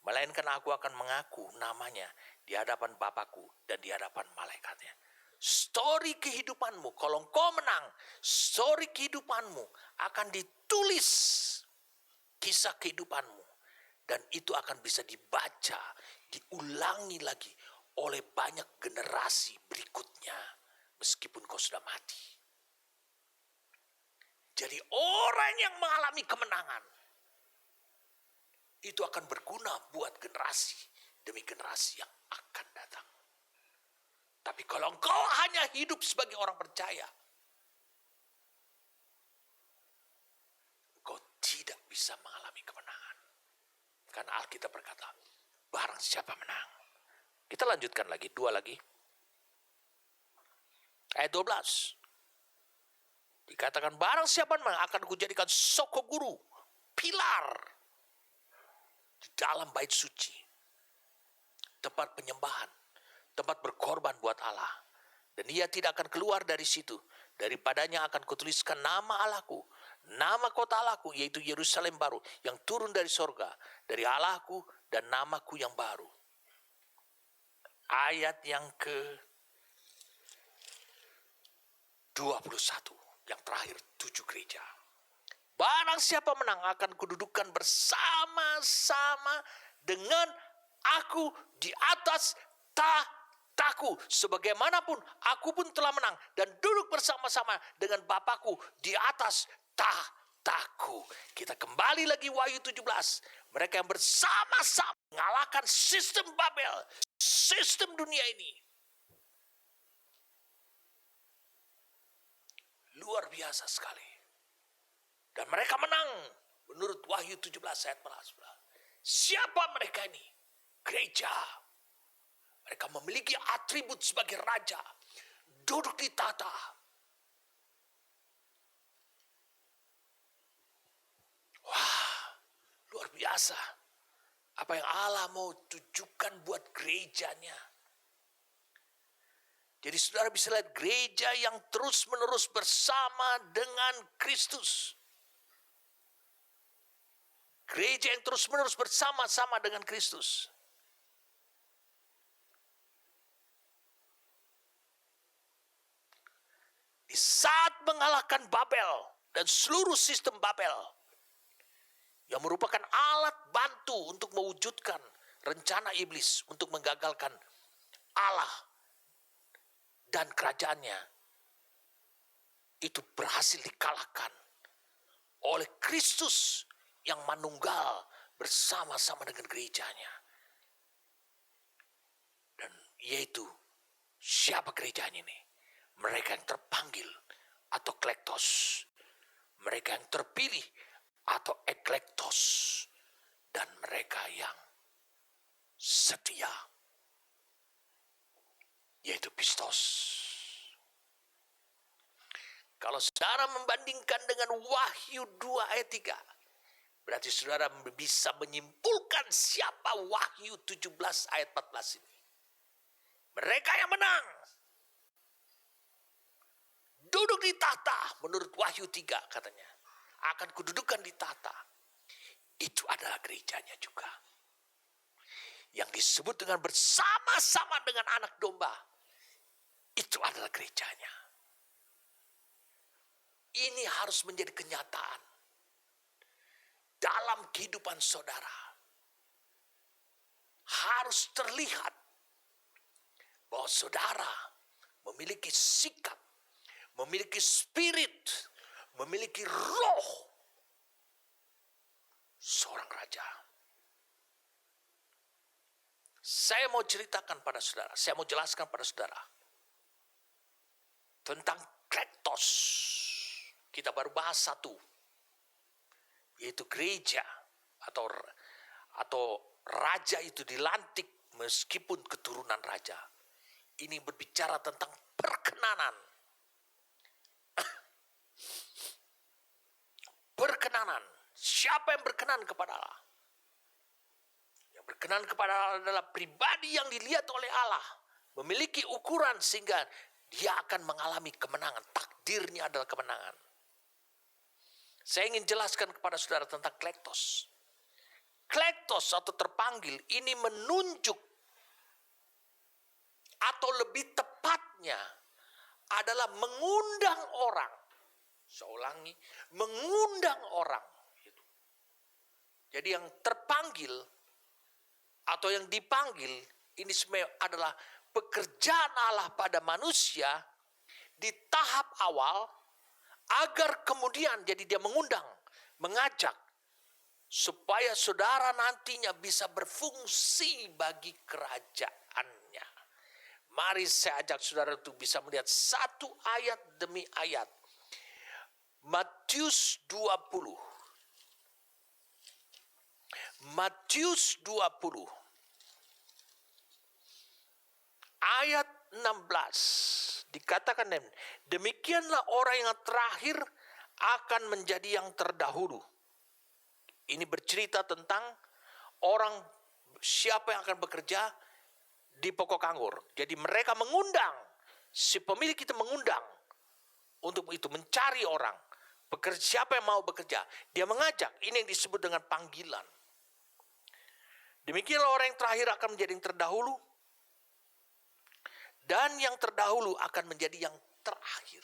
melainkan aku akan mengaku namanya di hadapan Bapakku dan di hadapan malaikatnya. Story kehidupanmu, kalau engkau menang, story kehidupanmu akan ditulis, kisah kehidupanmu. Dan itu akan bisa dibaca, diulangi lagi oleh banyak generasi berikutnya, meskipun kau sudah mati. Jadi orang yang mengalami kemenangan, itu akan berguna buat generasi demi generasi yang akan datang. Tapi kalau engkau hanya hidup sebagai orang percaya, engkau tidak bisa mengalami kemenangan. Karena Alkitab berkata, barang siapa menang. Kita lanjutkan lagi, 2 lagi. Ayat 12. Dikatakan barang siapa menang akan kujadikan soko guru, pilar di dalam bait suci. Tempat penyembahan, tempat berkorban buat Allah. Dan ia tidak akan keluar dari situ. Daripadanya akan kutuliskan nama Allahku, nama kota Allahku, yaitu Yerusalem baru, yang turun dari sorga, dari Allahku dan namaku yang baru. Ayat yang ke 21, yang terakhir, 7 gereja. Barang siapa menang akan kududukan bersama-sama dengan aku di atas tahtaku. Sebagaimanapun aku pun telah menang dan duduk bersama-sama dengan Bapakku di atas tahtaku. Kita kembali lagi Wahyu 17. Mereka yang bersama-sama mengalahkan sistem Babel, sistem dunia ini. Luar biasa sekali. Dan mereka menang menurut Wahyu 17 ayat 11. Siapa mereka ini? Gereja. Mereka memiliki atribut sebagai raja. Duduk di tahta. Wah, luar biasa. Apa yang Allah mau tujukan buat gerejanya. Jadi saudara bisa lihat gereja yang terus-menerus bersama dengan Kristus. Gereja yang terus-menerus bersama-sama dengan Kristus. Di saat mengalahkan Babel dan seluruh sistem Babel, yang merupakan alat bantu untuk mewujudkan rencana iblis untuk menggagalkan Allah dan kerajaannya, itu berhasil dikalahkan oleh Kristus yang manunggal bersama-sama dengan gerejanya. Dan yaitu siapa gerejanya ini? Mereka yang terpanggil atau klektos. Mereka yang terpilih atau eklektos. Dan mereka yang setia, yaitu pistos. Kalau saudara membandingkan dengan Wahyu 2 ayat 3, berarti saudara bisa menyimpulkan siapa Wahyu 17 ayat 14 ini. Mereka yang menang. Duduk di tahta menurut Wahyu 3 katanya. Akan kududukan di tahta. Itu adalah gerejanya juga. Yang disebut dengan bersama-sama dengan anak domba. Itu adalah gerejanya. Ini harus menjadi kenyataan dalam kehidupan saudara. Harus terlihat bahwa saudara memiliki sikap, memiliki spirit, memiliki roh seorang raja. Saya mau ceritakan pada saudara, saya mau jelaskan pada saudara tentang Kletos. Kita baru bahas satu, yaitu gereja atau raja itu dilantik meskipun keturunan raja. Ini berbicara tentang perkenanan. Perkenanan. Siapa yang berkenan kepada Allah? Yang berkenan kepada Allah adalah pribadi yang dilihat oleh Allah. Memiliki ukuran sehingga dia akan mengalami kemenangan. Takdirnya adalah kemenangan. Saya ingin jelaskan kepada saudara tentang Kletos. Kletos atau terpanggil ini menunjuk, atau lebih tepatnya adalah mengundang orang. Saya ulangi, mengundang orang. Jadi yang terpanggil atau yang dipanggil ini sebenarnya adalah pekerjaan Allah pada manusia di tahap awal, agar kemudian jadi dia mengundang, mengajak, supaya saudara nantinya bisa berfungsi bagi kerajaannya. Mari saya ajak saudara untuk bisa melihat satu ayat demi ayat. Matius 20. Matius 20. Ayat 16. Dikatakan demikianlah orang yang terakhir akan menjadi yang terdahulu. Ini bercerita tentang orang siapa yang akan bekerja di pokok anggur. Jadi mereka mengundang, si pemilik itu mengundang untuk itu mencari orang. Siapa yang mau bekerja? Dia mengajak. Ini yang disebut dengan panggilan. Demikianlah orang yang terakhir akan menjadi yang terdahulu. Dan yang terdahulu akan menjadi yang terakhir.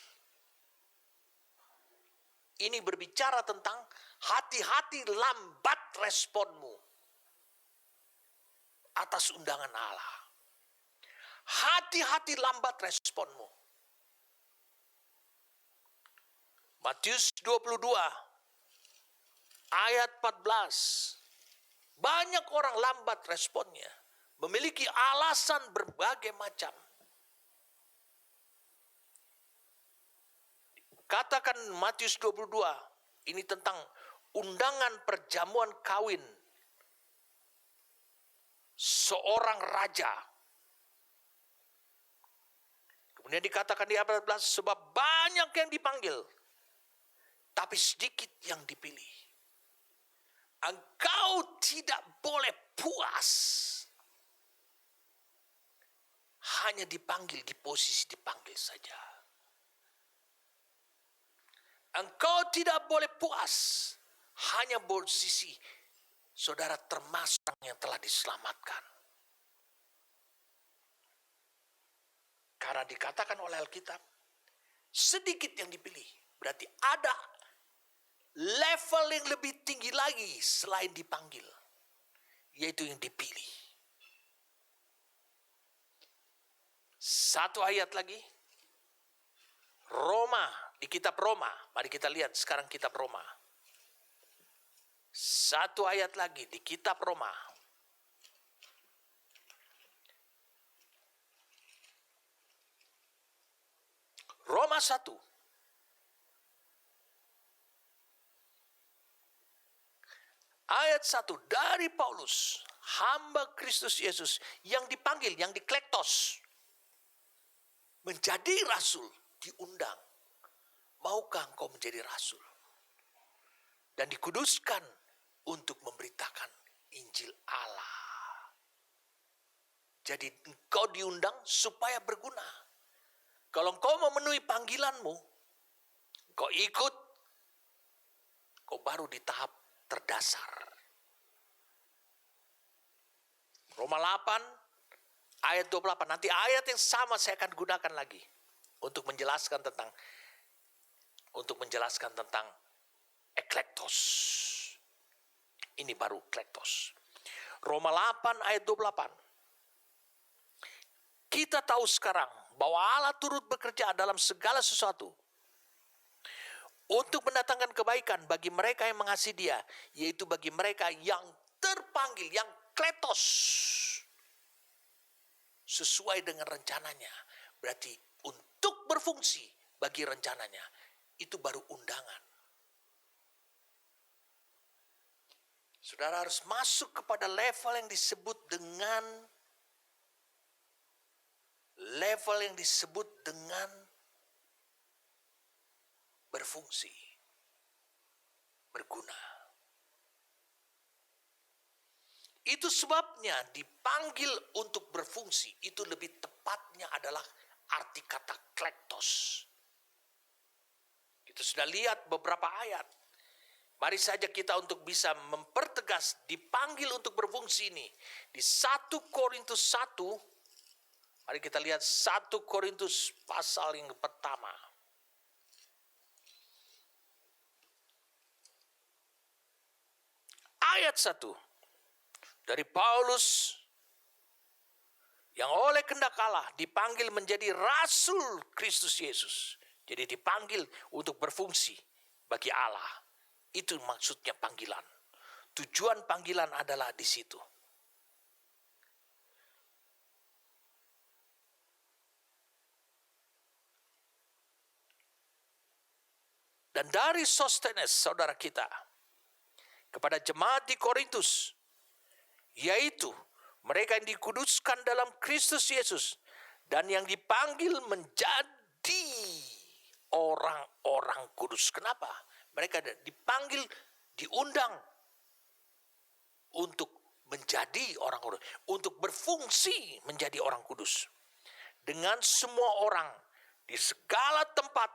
Ini berbicara tentang hati-hati lambat responmu atas undangan Allah. Hati-hati lambat responmu. Matius 22 ayat 14. Banyak orang lambat responnya, memiliki alasan berbagai macam. Katakan Matius 22, ini tentang undangan perjamuan kawin seorang raja. Kemudian dikatakan di ayat 14, sebab banyak yang dipanggil, tapi sedikit yang dipilih. Engkau tidak boleh puas hanya dipanggil di posisi dipanggil saja. Engkau tidak boleh puas hanya posisi saudara termasuk yang telah diselamatkan. Karena dikatakan oleh Alkitab, sedikit yang dipilih. Berarti ada level yang lebih tinggi lagi selain dipanggil, yaitu yang dipilih. Satu ayat lagi, Roma, di kitab Roma. Mari kita lihat sekarang kitab Roma. Satu ayat lagi di kitab Roma. Roma 1. Ayat 1, dari Paulus, hamba Kristus Yesus, yang dipanggil, yang diklektos, menjadi rasul, diundang. Maukah engkau menjadi rasul? Dan dikuduskan untuk memberitakan Injil Allah. Jadi engkau diundang supaya berguna. Kalau engkau memenuhi panggilanmu, engkau ikut, engkau baru di tahap terdasar. Roma 8 ayat 28. Nanti ayat yang sama saya akan gunakan lagi untuk menjelaskan tentang eklektos. Ini baru eklektos. Roma 8 ayat 28. Kita tahu sekarang bahwa Allah turut bekerja dalam segala sesuatu untuk mendatangkan kebaikan bagi mereka yang mengasihi Dia, yaitu bagi mereka yang terpanggil, yang kletos, sesuai dengan rencananya. Berarti untuk berfungsi bagi rencananya, itu baru undangan. Saudara harus masuk kepada level yang disebut dengan berfungsi, berguna. Itu sebabnya dipanggil untuk berfungsi, itu lebih tepatnya adalah arti kata klektos. Kita sudah lihat beberapa ayat. Mari saja kita untuk bisa mempertegas dipanggil untuk berfungsi ini. Di 1 Korintus 1, mari kita lihat 1 Korintus pasal yang pertama. Ayat 1. Dari Paulus yang oleh kehendak Allah dipanggil menjadi rasul Kristus Yesus. Jadi dipanggil untuk berfungsi bagi Allah. Itu maksudnya panggilan. Tujuan panggilan adalah di situ. Dan dari Sostenes, saudara kita, kepada jemaat di Korintus, yaitu mereka yang dikuduskan dalam Kristus Yesus dan yang dipanggil menjadi orang-orang kudus. Kenapa? Mereka dipanggil, diundang untuk menjadi orang kudus, untuk berfungsi menjadi orang kudus. Dengan semua orang di segala tempat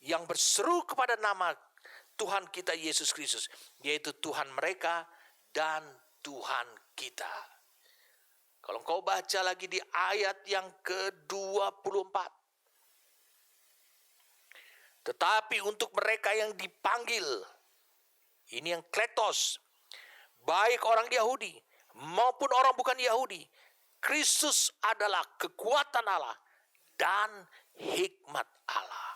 yang berseru kepada nama Tuhan kita Yesus Kristus, yaitu Tuhan mereka dan Tuhan kita. Kalau engkau baca lagi di ayat yang ke-24. Tetapi untuk mereka yang dipanggil, ini yang kletos, baik orang Yahudi maupun orang bukan Yahudi, Kristus adalah kekuatan Allah dan hikmat Allah.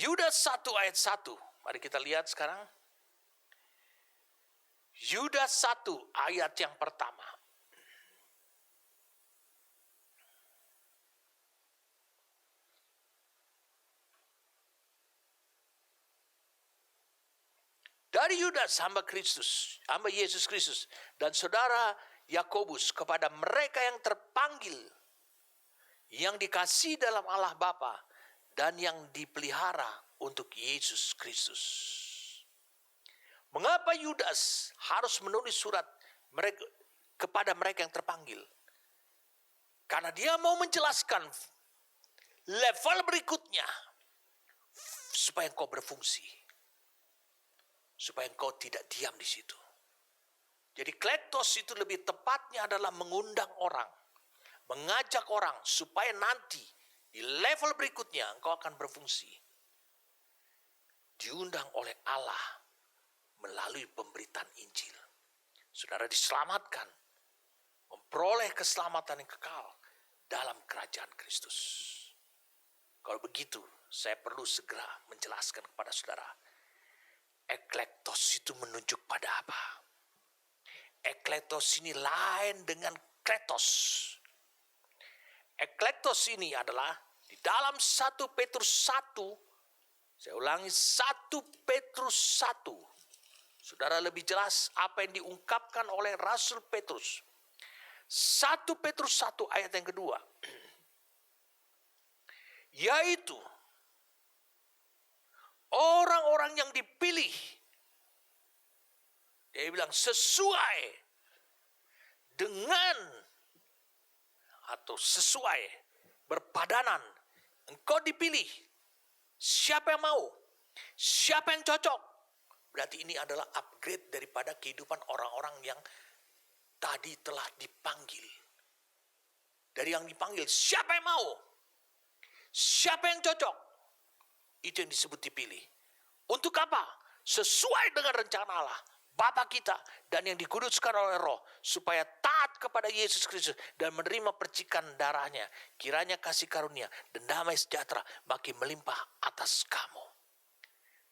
Yudas 1 ayat 1. Mari kita lihat sekarang. Yudas 1 ayat yang pertama. Dari Yudas hamba Kristus, hamba Yesus Kristus, dan saudara Yakobus kepada mereka yang terpanggil, yang dikasihi dalam Allah Bapa, dan yang dipelihara untuk Yesus Kristus. Mengapa Yudas harus menulis surat kepada mereka yang terpanggil? Karena dia mau menjelaskan level berikutnya supaya engkau berfungsi. Supaya engkau tidak diam di situ. Jadi kletos itu lebih tepatnya adalah mengundang orang. Mengajak orang supaya nanti di level berikutnya engkau akan berfungsi. Diundang oleh Allah melalui pemberitaan Injil. Saudara diselamatkan. Memperoleh keselamatan yang kekal dalam kerajaan Kristus. Kalau begitu, saya perlu segera menjelaskan kepada saudara. Eklektos itu menunjuk pada apa? Eklektos ini lain dengan kletos. Eklektos ini adalah di dalam 1 Petrus 1, saya ulangi 1 Petrus 1. Saudara lebih jelas apa yang diungkapkan oleh Rasul Petrus. 1 Petrus 1 ayat yang kedua. Yaitu orang-orang yang dipilih. Dia bilang sesuai dengan atau sesuai berpadanan. Engkau dipilih. Siapa yang mau? Siapa yang cocok? Berarti ini adalah upgrade daripada kehidupan orang-orang yang tadi telah dipanggil. Dari yang dipanggil, siapa yang mau? Siapa yang cocok? Itu yang disebut dipilih. Untuk apa? Sesuai dengan rencana Allah, Bapa kita, dan yang dikuduskan oleh Roh, supaya taat kepada Yesus Kristus dan menerima percikan darahnya. Kiranya kasih karunia dan damai sejahtera makin melimpah atas kamu.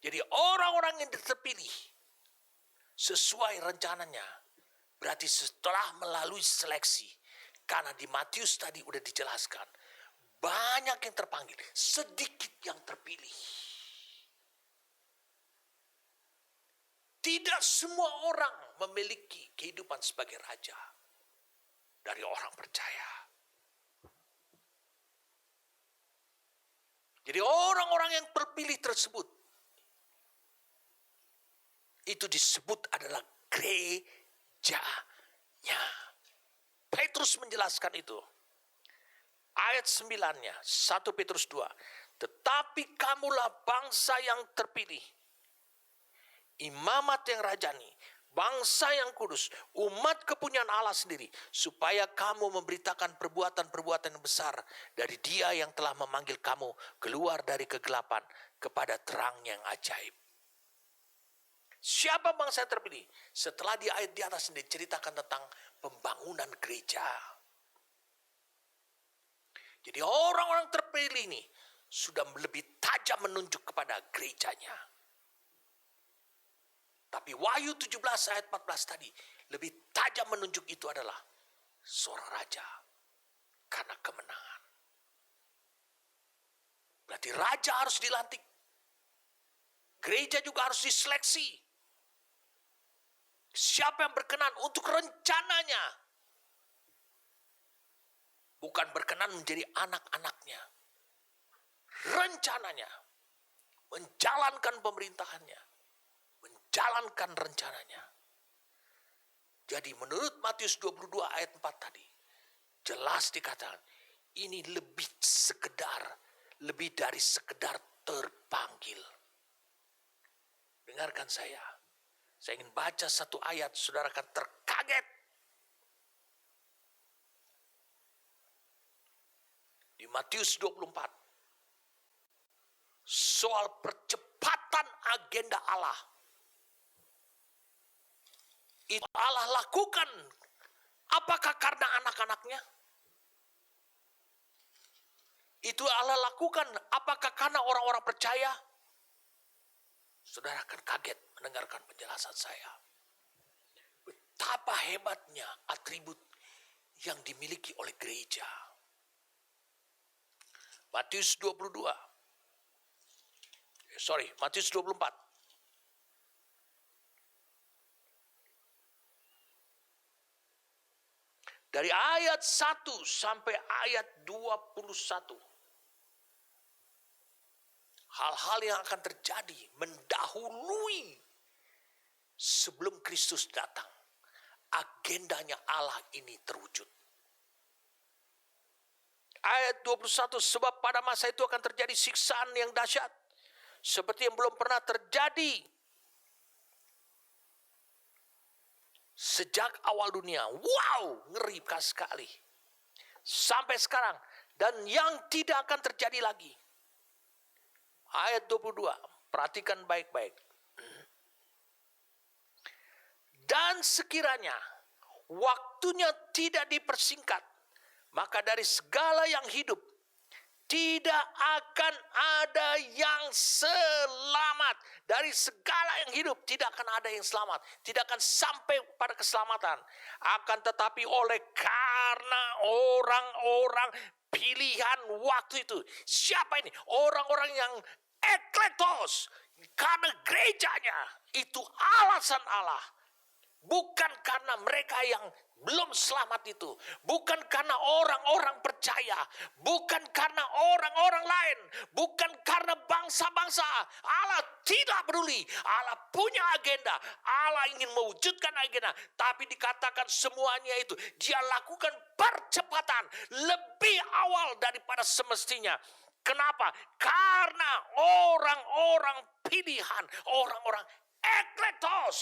Jadi orang-orang yang terpilih sesuai rencananya, berarti setelah melalui seleksi, karena di Matius tadi udah dijelaskan, banyak yang terpanggil, sedikit yang terpilih. Tidak semua orang memiliki kehidupan sebagai raja dari orang percaya. Jadi orang-orang yang terpilih tersebut, itu disebut adalah gerejanya. Petrus menjelaskan itu. Ayat 9-nya, 1 Petrus 2. Tetapi kamulah bangsa yang terpilih, imamat yang rajani, bangsa yang kudus, umat kepunyaan Allah sendiri, supaya kamu memberitakan perbuatan-perbuatan yang besar dari Dia yang telah memanggil kamu keluar dari kegelapan kepada terang yang ajaib. Siapa bangsa yang terpilih? Setelah di ayat di atas ini diceritakan tentang pembangunan gereja. Jadi orang-orang terpilih ini sudah lebih tajam menunjuk kepada gerejanya. Tapi Wahyu 17 ayat 14 tadi lebih tajam menunjuk itu adalah seorang raja karena kemenangan. Berarti raja harus dilantik. Gereja juga harus diseleksi. Siapa yang berkenan untuk rencananya? Bukan berkenan menjadi anak-anaknya. Rencananya. Menjalankan pemerintahannya. Menjalankan rencananya. Jadi menurut Matius 22 ayat 4 tadi. Jelas dikatakan. Ini lebih dari sekedar terpanggil. Dengarkan saya. Saya ingin baca satu ayat. Saudara akan terkaget. Di Matius 24. Soal percepatan agenda Allah. Itu Allah lakukan. Apakah karena anak-anaknya? Itu Allah lakukan. Apakah karena orang-orang percaya? Saudara akan kaget mendengarkan penjelasan saya. Betapa hebatnya atribut yang dimiliki oleh gereja. Matius 24. Dari ayat 1 sampai ayat 21. Hal-hal yang akan terjadi mendahului sebelum Kristus datang. Agendanya Allah ini terwujud. Ayat 21, sebab pada masa itu akan terjadi siksaan yang dahsyat, seperti yang belum pernah terjadi sejak awal dunia. Wow, ngeri sekali. Sampai sekarang. Dan yang tidak akan terjadi lagi. Ayat 22, perhatikan baik-baik. Dan sekiranya waktunya tidak dipersingkat, maka dari segala yang hidup tidak akan ada yang selamat. Dari segala yang hidup tidak akan ada yang selamat. Tidak akan sampai pada keselamatan. Akan tetapi oleh karena orang-orang pilihan waktu itu. Siapa ini? Orang-orang yang eklektos. Karena gerejanya itu alasan Allah. Bukan karena mereka yang belum selamat itu. Bukan karena orang-orang percaya. Bukan karena orang-orang lain. Bukan karena bangsa-bangsa. Allah tidak peduli. Allah punya agenda. Allah ingin mewujudkan agenda. Tapi dikatakan semuanya itu. Dia lakukan percepatan. Lebih awal daripada semestinya. Kenapa? Karena orang-orang pilihan. Orang-orang eklektos.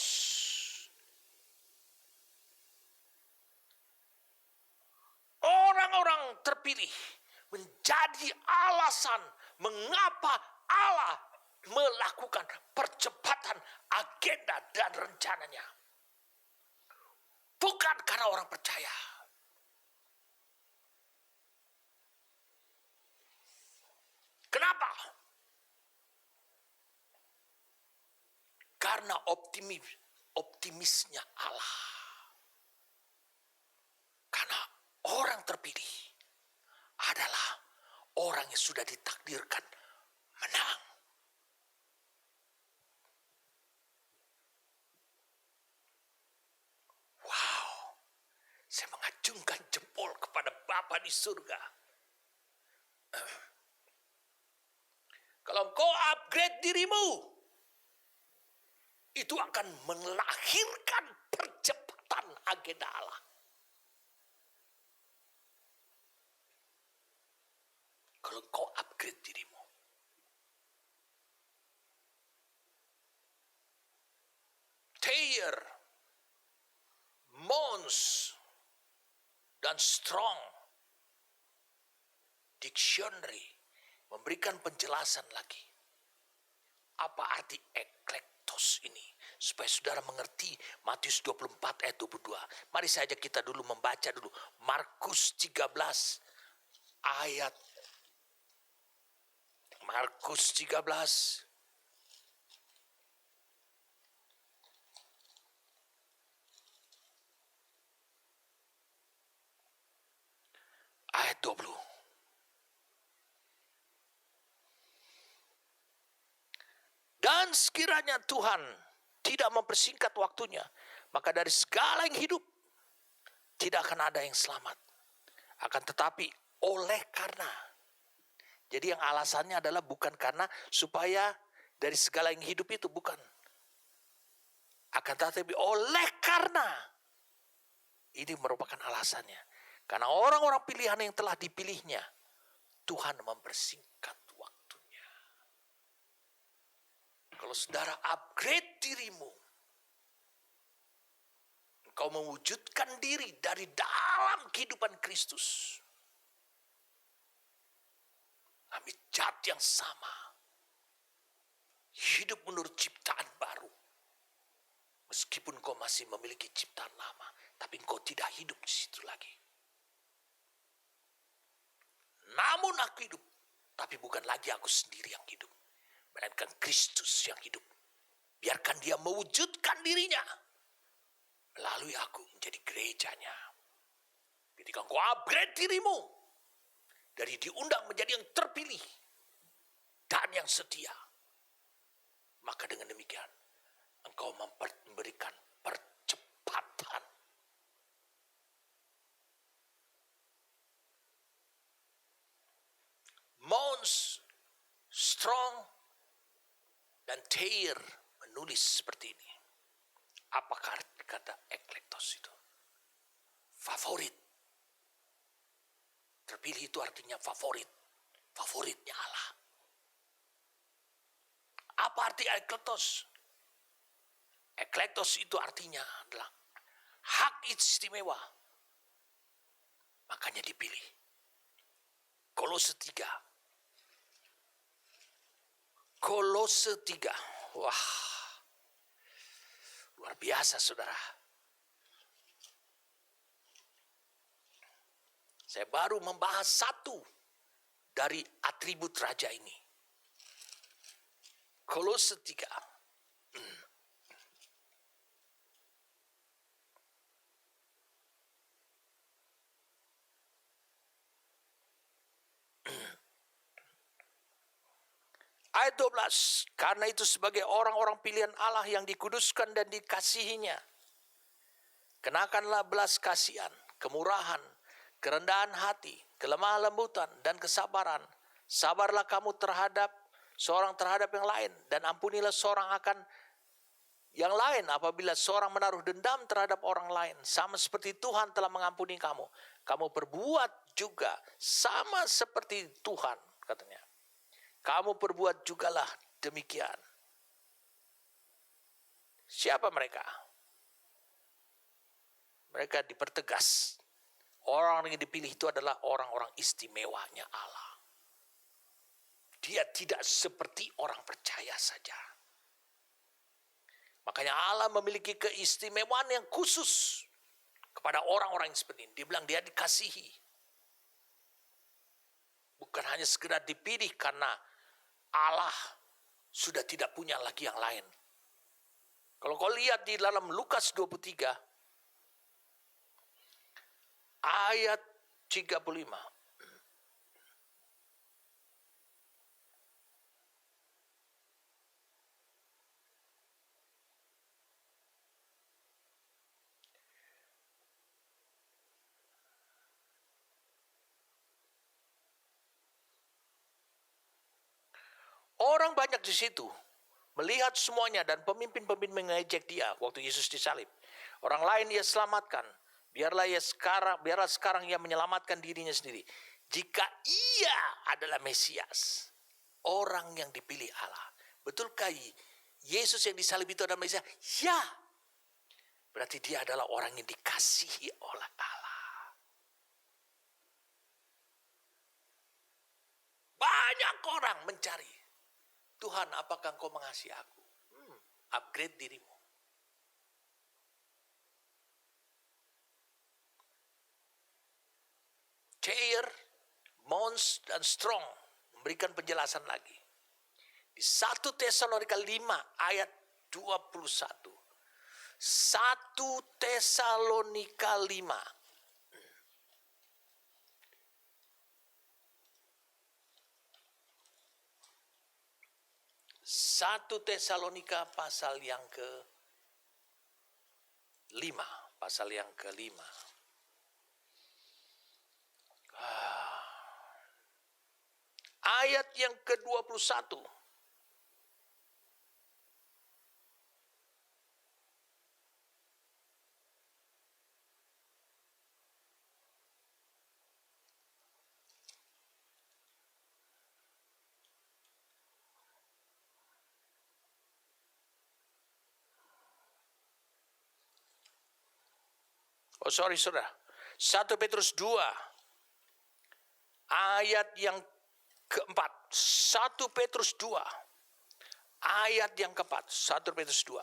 Orang-orang terpilih menjadi alasan mengapa Allah melakukan percepatan agenda dan rencananya. Bukan karena orang percaya. Kenapa? Karena optimisnya Allah. Karena orang terpilih adalah orang yang sudah ditakdirkan menang. Wow, saya mengacungkan jempol kepada Bapa di surga. Kalau kau upgrade dirimu, itu akan melahirkan percepatan agenda Allah. Kalau kau upgrade dirimu. Thayer, Mons, dan Strong Dictionary memberikan penjelasan lagi. Apa arti eklektos ini? Supaya saudara mengerti Matius 24 ayat 22. Mari saja kita dulu membaca dulu. Markus 13 ayat Markus 13 ayat 20. Dan sekiranya Tuhan tidak mempersingkat waktunya, maka dari segala yang hidup tidak akan ada yang selamat. Akan tetapi oleh karena, jadi yang alasannya adalah bukan karena supaya dari segala yang hidup itu, bukan. Akan tetapi oleh karena, ini merupakan alasannya. Karena orang-orang pilihan yang telah dipilihnya, Tuhan mempersingkat waktunya. Kalau saudara upgrade dirimu, engkau mewujudkan diri dari dalam kehidupan Kristus. Ambil cat yang sama. Hidup menurut ciptaan baru. Meskipun kau masih memiliki ciptaan lama, tapi kau tidak hidup di situ lagi. Namun aku hidup, tapi bukan lagi aku sendiri yang hidup, melainkan Kristus yang hidup Biarkan dia mewujudkan dirinya melalui aku menjadi gerejanya. Ketika engkau upgrade dirimu dari diundang menjadi yang terpilih dan yang setia, maka dengan demikian engkau memberikan percepatan. Mons, Strong, dan Thayer menulis seperti ini. Apakah kata eklektos itu? Favorit. Terpilih itu artinya favorit. Favoritnya Allah. Apa arti eklektos? Eklektos itu artinya adalah hak istimewa. Makanya dipilih. Kolose 3. Kolose 3. Wah. Luar biasa, saudara. Saya baru membahas satu dari atribut raja ini. Kolose 3. Ayat 12. Karena itu sebagai orang-orang pilihan Allah yang dikuduskan dan dikasihinya, kenakanlah belas kasihan, kemurahan, kerendahan hati, kelemah lembutan, dan kesabaran. Sabarlah kamu terhadap yang lain, dan ampunilah seorang akan yang lain apabila seorang menaruh dendam terhadap orang lain. Sama seperti Tuhan telah mengampuni kamu, kamu berbuat juga sama seperti Tuhan, katanya. Kamu perbuat jugalah demikian. Siapa mereka? Mereka dipertegas. Orang yang dipilih itu adalah orang-orang istimewanya Allah. Dia tidak seperti orang percaya saja. Makanya Allah memiliki keistimewaan yang khusus kepada orang-orang yang seperti ini. Dia bilang dia dikasihi. Bukan hanya sekedar dipilih karena Allah sudah tidak punya lagi yang lain. Kalau kau lihat di dalam Lukas 23 ayat 35. Orang banyak di situ melihat semuanya dan pemimpin-pemimpin mengejek dia waktu Yesus disalib. Orang lain ia selamatkan. Biarlah sekarang ia menyelamatkan dirinya sendiri. Jika ia adalah Mesias, orang yang dipilih Allah. Betulkah Yesus yang disalib itu adalah Mesias? Ya. Berarti dia adalah orang yang dikasihi oleh Allah. Banyak orang mencari. Tuhan, apakah engkau mengasihi aku? Upgrade dirimu. Thayer, Mons, dan Strong memberikan penjelasan lagi. Di 1 Tesalonika 5 ayat 21. 1 Tesalonika 5. 1 Tesalonika pasal yang ke-5. Ayat yang ke-21. Saudara. 1 Petrus 2 ayat yang keempat. 1 Petrus 2 ayat yang keempat. 1 Petrus 2.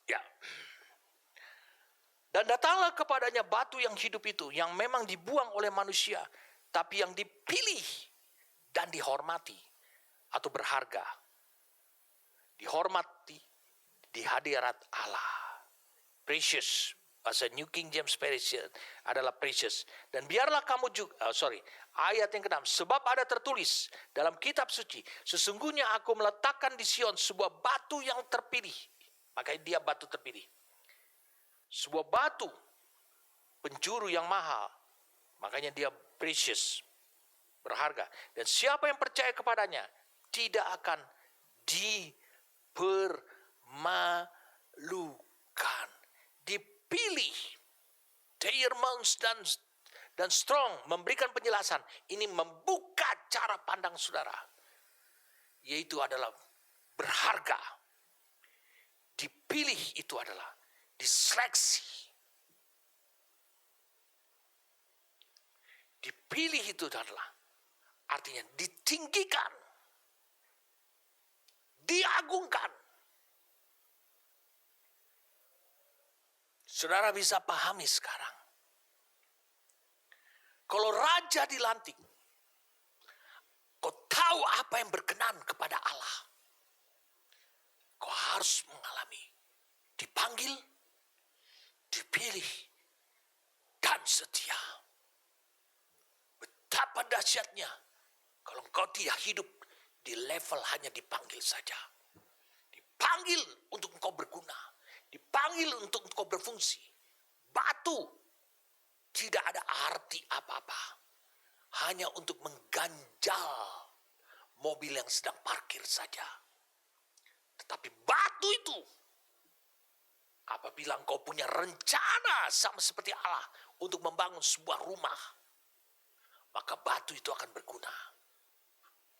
Ya. Dan datanglah kepadanya batu yang hidup itu, yang memang dibuang oleh manusia, tapi yang dipilih dan dihormati atau berharga. Dihormati di hadirat Allah. Precious. Bahasa New King James Version adalah precious. Dan biarlah kamu juga, ayat yang ke-6. Sebab ada tertulis dalam kitab suci, sesungguhnya aku meletakkan di Sion sebuah batu yang terpilih. Makanya dia batu terpilih. Sebuah batu penjuru yang mahal. Makanya dia precious. Berharga. Dan siapa yang percaya kepadanya tidak akan dipermalukan. Dipilih. Teirmans dan Strong memberikan penjelasan. Ini membuka cara pandang saudara. Yaitu adalah berharga. Dipilih itu adalah diseleksi. Dipilih itu adalah artinya ditinggikan. Diagungkan. Saudara bisa pahami sekarang. Kalau raja dilantik, kau tahu apa yang berkenan kepada Allah. Kau harus mengalami dipanggil, dipilih, dan setia. Betapa dahsyatnya kalau kau tidak hidup di level hanya dipanggil saja. Dipanggil untuk engkau berguna. Dipanggil untuk engkau berfungsi. Batu tidak ada arti apa-apa. Hanya untuk mengganjal mobil yang sedang parkir saja. Tetapi batu itu, apabila engkau punya rencana sama seperti Allah untuk membangun sebuah rumah, maka batu itu akan berguna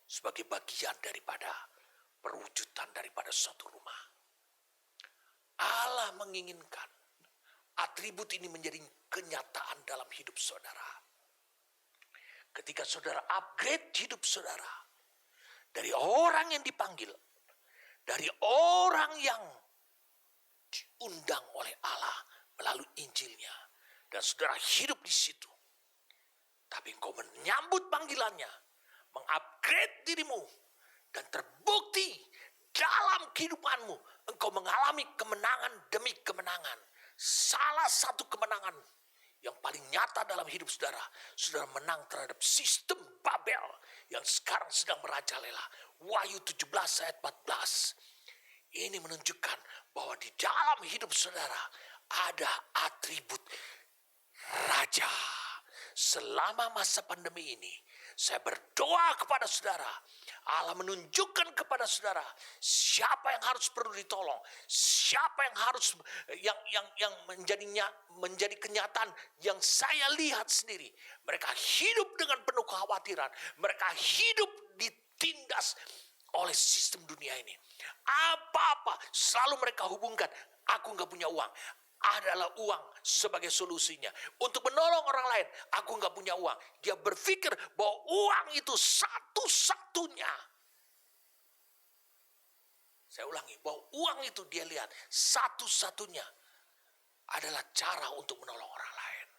sebagai bagian daripada perwujudan daripada suatu rumah. Allah menginginkan atribut ini menjadi kenyataan dalam hidup saudara. Ketika saudara upgrade hidup saudara dari orang yang dipanggil, dari orang yang diundang oleh Allah melalui Injilnya, dan saudara hidup di situ, tapi engkau menyambut panggilannya, mengupgrade dirimu, dan terbukti dalam kehidupanmu engkau mengalami kemenangan demi kemenangan. Salah satu kemenangan yang paling nyata dalam hidup saudara, saudara menang terhadap sistem Babel yang sekarang sedang merajalela. Wahyu 17 ayat 14. Ini menunjukkan bahwa di dalam hidup saudara ada atribut raja. Selama masa pandemi ini, saya berdoa kepada saudara, Allah menunjukkan kepada saudara siapa yang harus perlu ditolong, siapa yang harus yang menjadi kenyataan yang saya lihat sendiri. Mereka hidup dengan penuh kekhawatiran, mereka hidup ditindas oleh sistem dunia ini. Apa-apa selalu mereka hubungkan, aku nggak punya uang. Adalah uang sebagai solusinya. Untuk menolong orang lain, aku nggak punya uang. Dia berpikir bahwa uang itu satu-satunya. Saya ulangi, bahwa uang itu dia lihat satu-satunya adalah cara untuk menolong orang lain.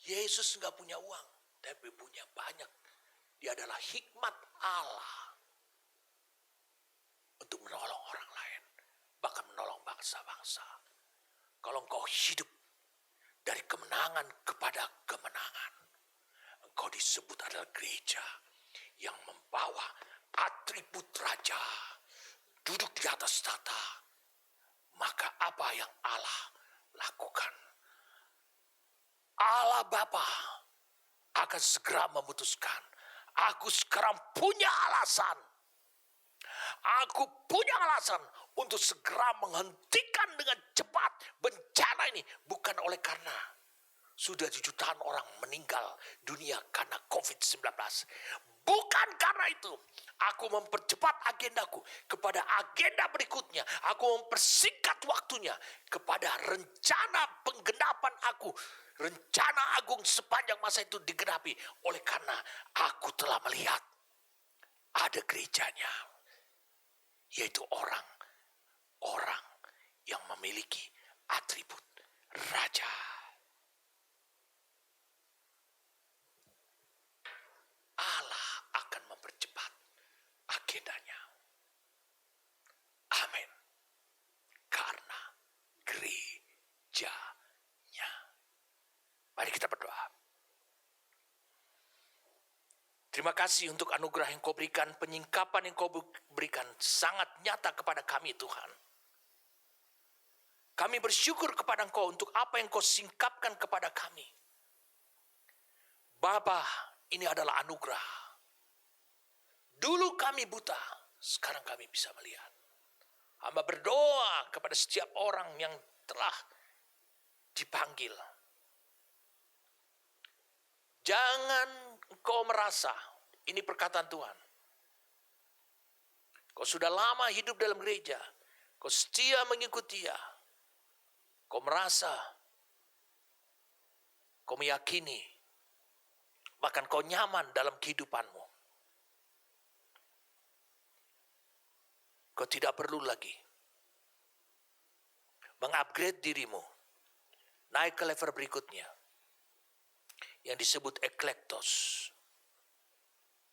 Yesus nggak punya uang, tapi punya banyak. Dia adalah hikmat Allah untuk menolong orang lain, bahkan menolong bangsa-bangsa. Kalau engkau hidup dari kemenangan kepada kemenangan, engkau disebut adalah gereja yang membawa atribut raja, duduk di atas tahta. Maka apa yang Allah lakukan? Allah Bapa akan segera memutuskan, aku sekarang punya alasan. Aku punya alasan untuk segera menghentikan dengan cepat bencana ini. Bukan oleh karena sudah jutaan orang meninggal dunia karena COVID-19. Bukan karena itu. Aku mempercepat agendaku kepada agenda berikutnya. Aku mempersingkat waktunya kepada rencana penggenapan aku. Rencana agung sepanjang masa itu digenapi. Oleh karena aku telah melihat ada gerejanya. Yaitu orang yang memiliki atribut raja. Terima kasih untuk anugerah yang kau berikan, penyingkapan yang kau berikan sangat nyata kepada kami Tuhan. Kami bersyukur kepada Engkau untuk apa yang Kau singkapkan kepada kami. Bapa, ini adalah anugerah. Dulu kami buta, sekarang kami bisa melihat. Hamba berdoa kepada setiap orang yang telah dipanggil. Jangan engkau merasa, ini perkataan Tuhan. Kau sudah lama hidup dalam gereja, kau setia mengikuti Dia. Kau merasa, kau meyakini, bahkan kau nyaman dalam kehidupanmu. Kau tidak perlu lagi mengupgrade dirimu, naik ke level berikutnya, yang disebut eklektos,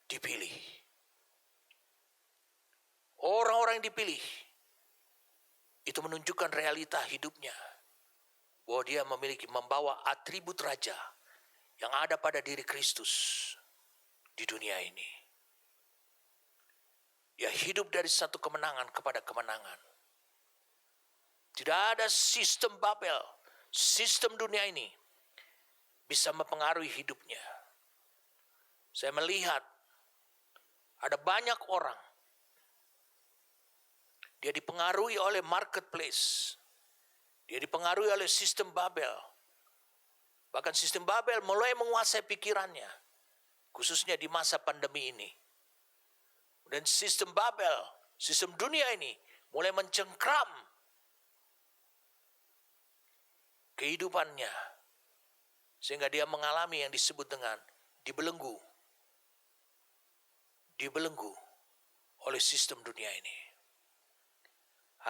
dipilih. Orang-orang yang dipilih, itu menunjukkan realita hidupnya, bahwa dia membawa atribut raja yang ada pada diri Kristus di dunia ini. Dia hidup dari satu kemenangan kepada kemenangan. Tidak ada sistem Babel, sistem dunia ini bisa mempengaruhi hidupnya. Saya melihat ada banyak orang, dia dipengaruhi oleh marketplace, dia dipengaruhi oleh sistem Babel. Bahkan sistem Babel mulai menguasai pikirannya, khususnya di masa pandemi ini. Dan sistem Babel, sistem dunia ini mulai mencengkram kehidupannya, sehingga dia mengalami yang disebut dengan dibelenggu oleh sistem dunia ini.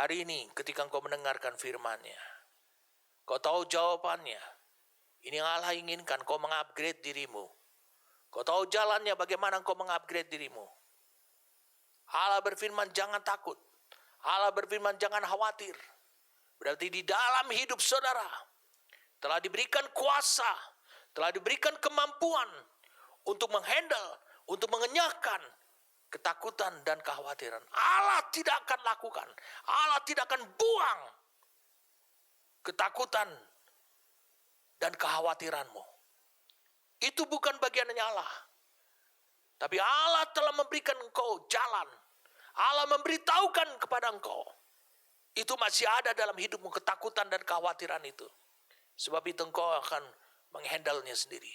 Hari ini ketika engkau mendengarkan firman-Nya, kau tahu jawabannya. Ini yang Allah inginkan, kau mengupgrade dirimu. Kau tahu jalannya bagaimana engkau mengupgrade dirimu. Allah berfirman jangan takut. Allah berfirman jangan khawatir. Berarti di dalam hidup saudara telah diberikan kuasa, telah diberikan kemampuan untuk menghandle, untuk mengenyahkan ketakutan dan kekhawatiran. Allah tidak akan lakukan. Allah tidak akan buang ketakutan dan kekhawatiranmu. Itu bukan bagiannya Allah. Tapi Allah telah memberikan engkau jalan. Allah memberitahukan kepada engkau. Itu masih ada dalam hidupmu, ketakutan dan kekhawatiran itu. Sebab itu engkau akan menghandle-nya sendiri.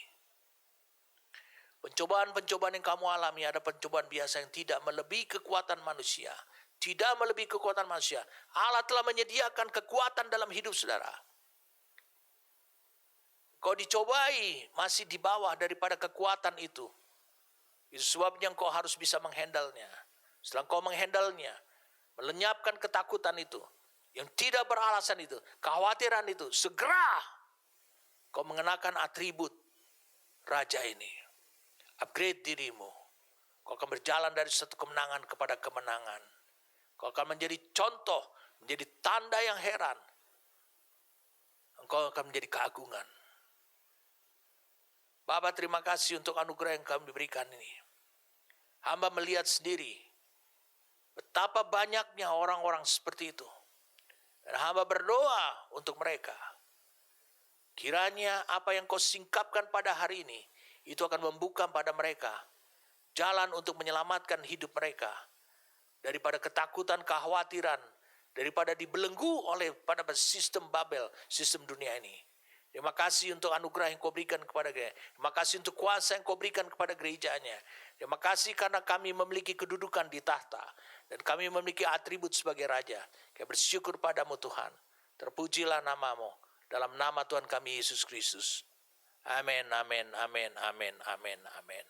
Pencobaan-pencobaan yang kamu alami ada pencobaan biasa yang tidak melebihi kekuatan manusia. Tidak melebihi kekuatan manusia. Allah telah menyediakan kekuatan dalam hidup saudara. Kau dicobai masih di bawah daripada kekuatan itu. Itu sebabnya kau harus bisa menghandle-nya. Setelah kau menghandle-nya, melenyapkan ketakutan itu, yang tidak beralasan itu, kekhawatiran itu, segera kau mengenakan atribut raja ini. Upgrade dirimu. Kau akan berjalan dari satu kemenangan kepada kemenangan. Kau akan menjadi contoh, menjadi tanda yang heran. Engkau akan menjadi keagungan. Bapa, terima kasih untuk anugerah yang kami berikan ini. Hamba melihat sendiri betapa banyaknya orang-orang seperti itu. Dan hamba berdoa untuk mereka. Kiranya apa yang kau singkapkan pada hari ini, itu akan membuka pada mereka jalan untuk menyelamatkan hidup mereka. Daripada ketakutan, kekhawatiran, daripada dibelenggu oleh pada sistem Babel, sistem dunia ini. Terima kasih untuk anugerah yang kau berikan kepada gereja. Terima kasih untuk kuasa yang kau berikan kepada gerejanya. Terima kasih karena kami memiliki kedudukan di tahta. Dan kami memiliki atribut sebagai raja. Kami bersyukur padamu Tuhan. Terpujilah namamu. Dalam nama Tuhan kami Yesus Kristus. Amin, amin, amin, amin, amin, amin.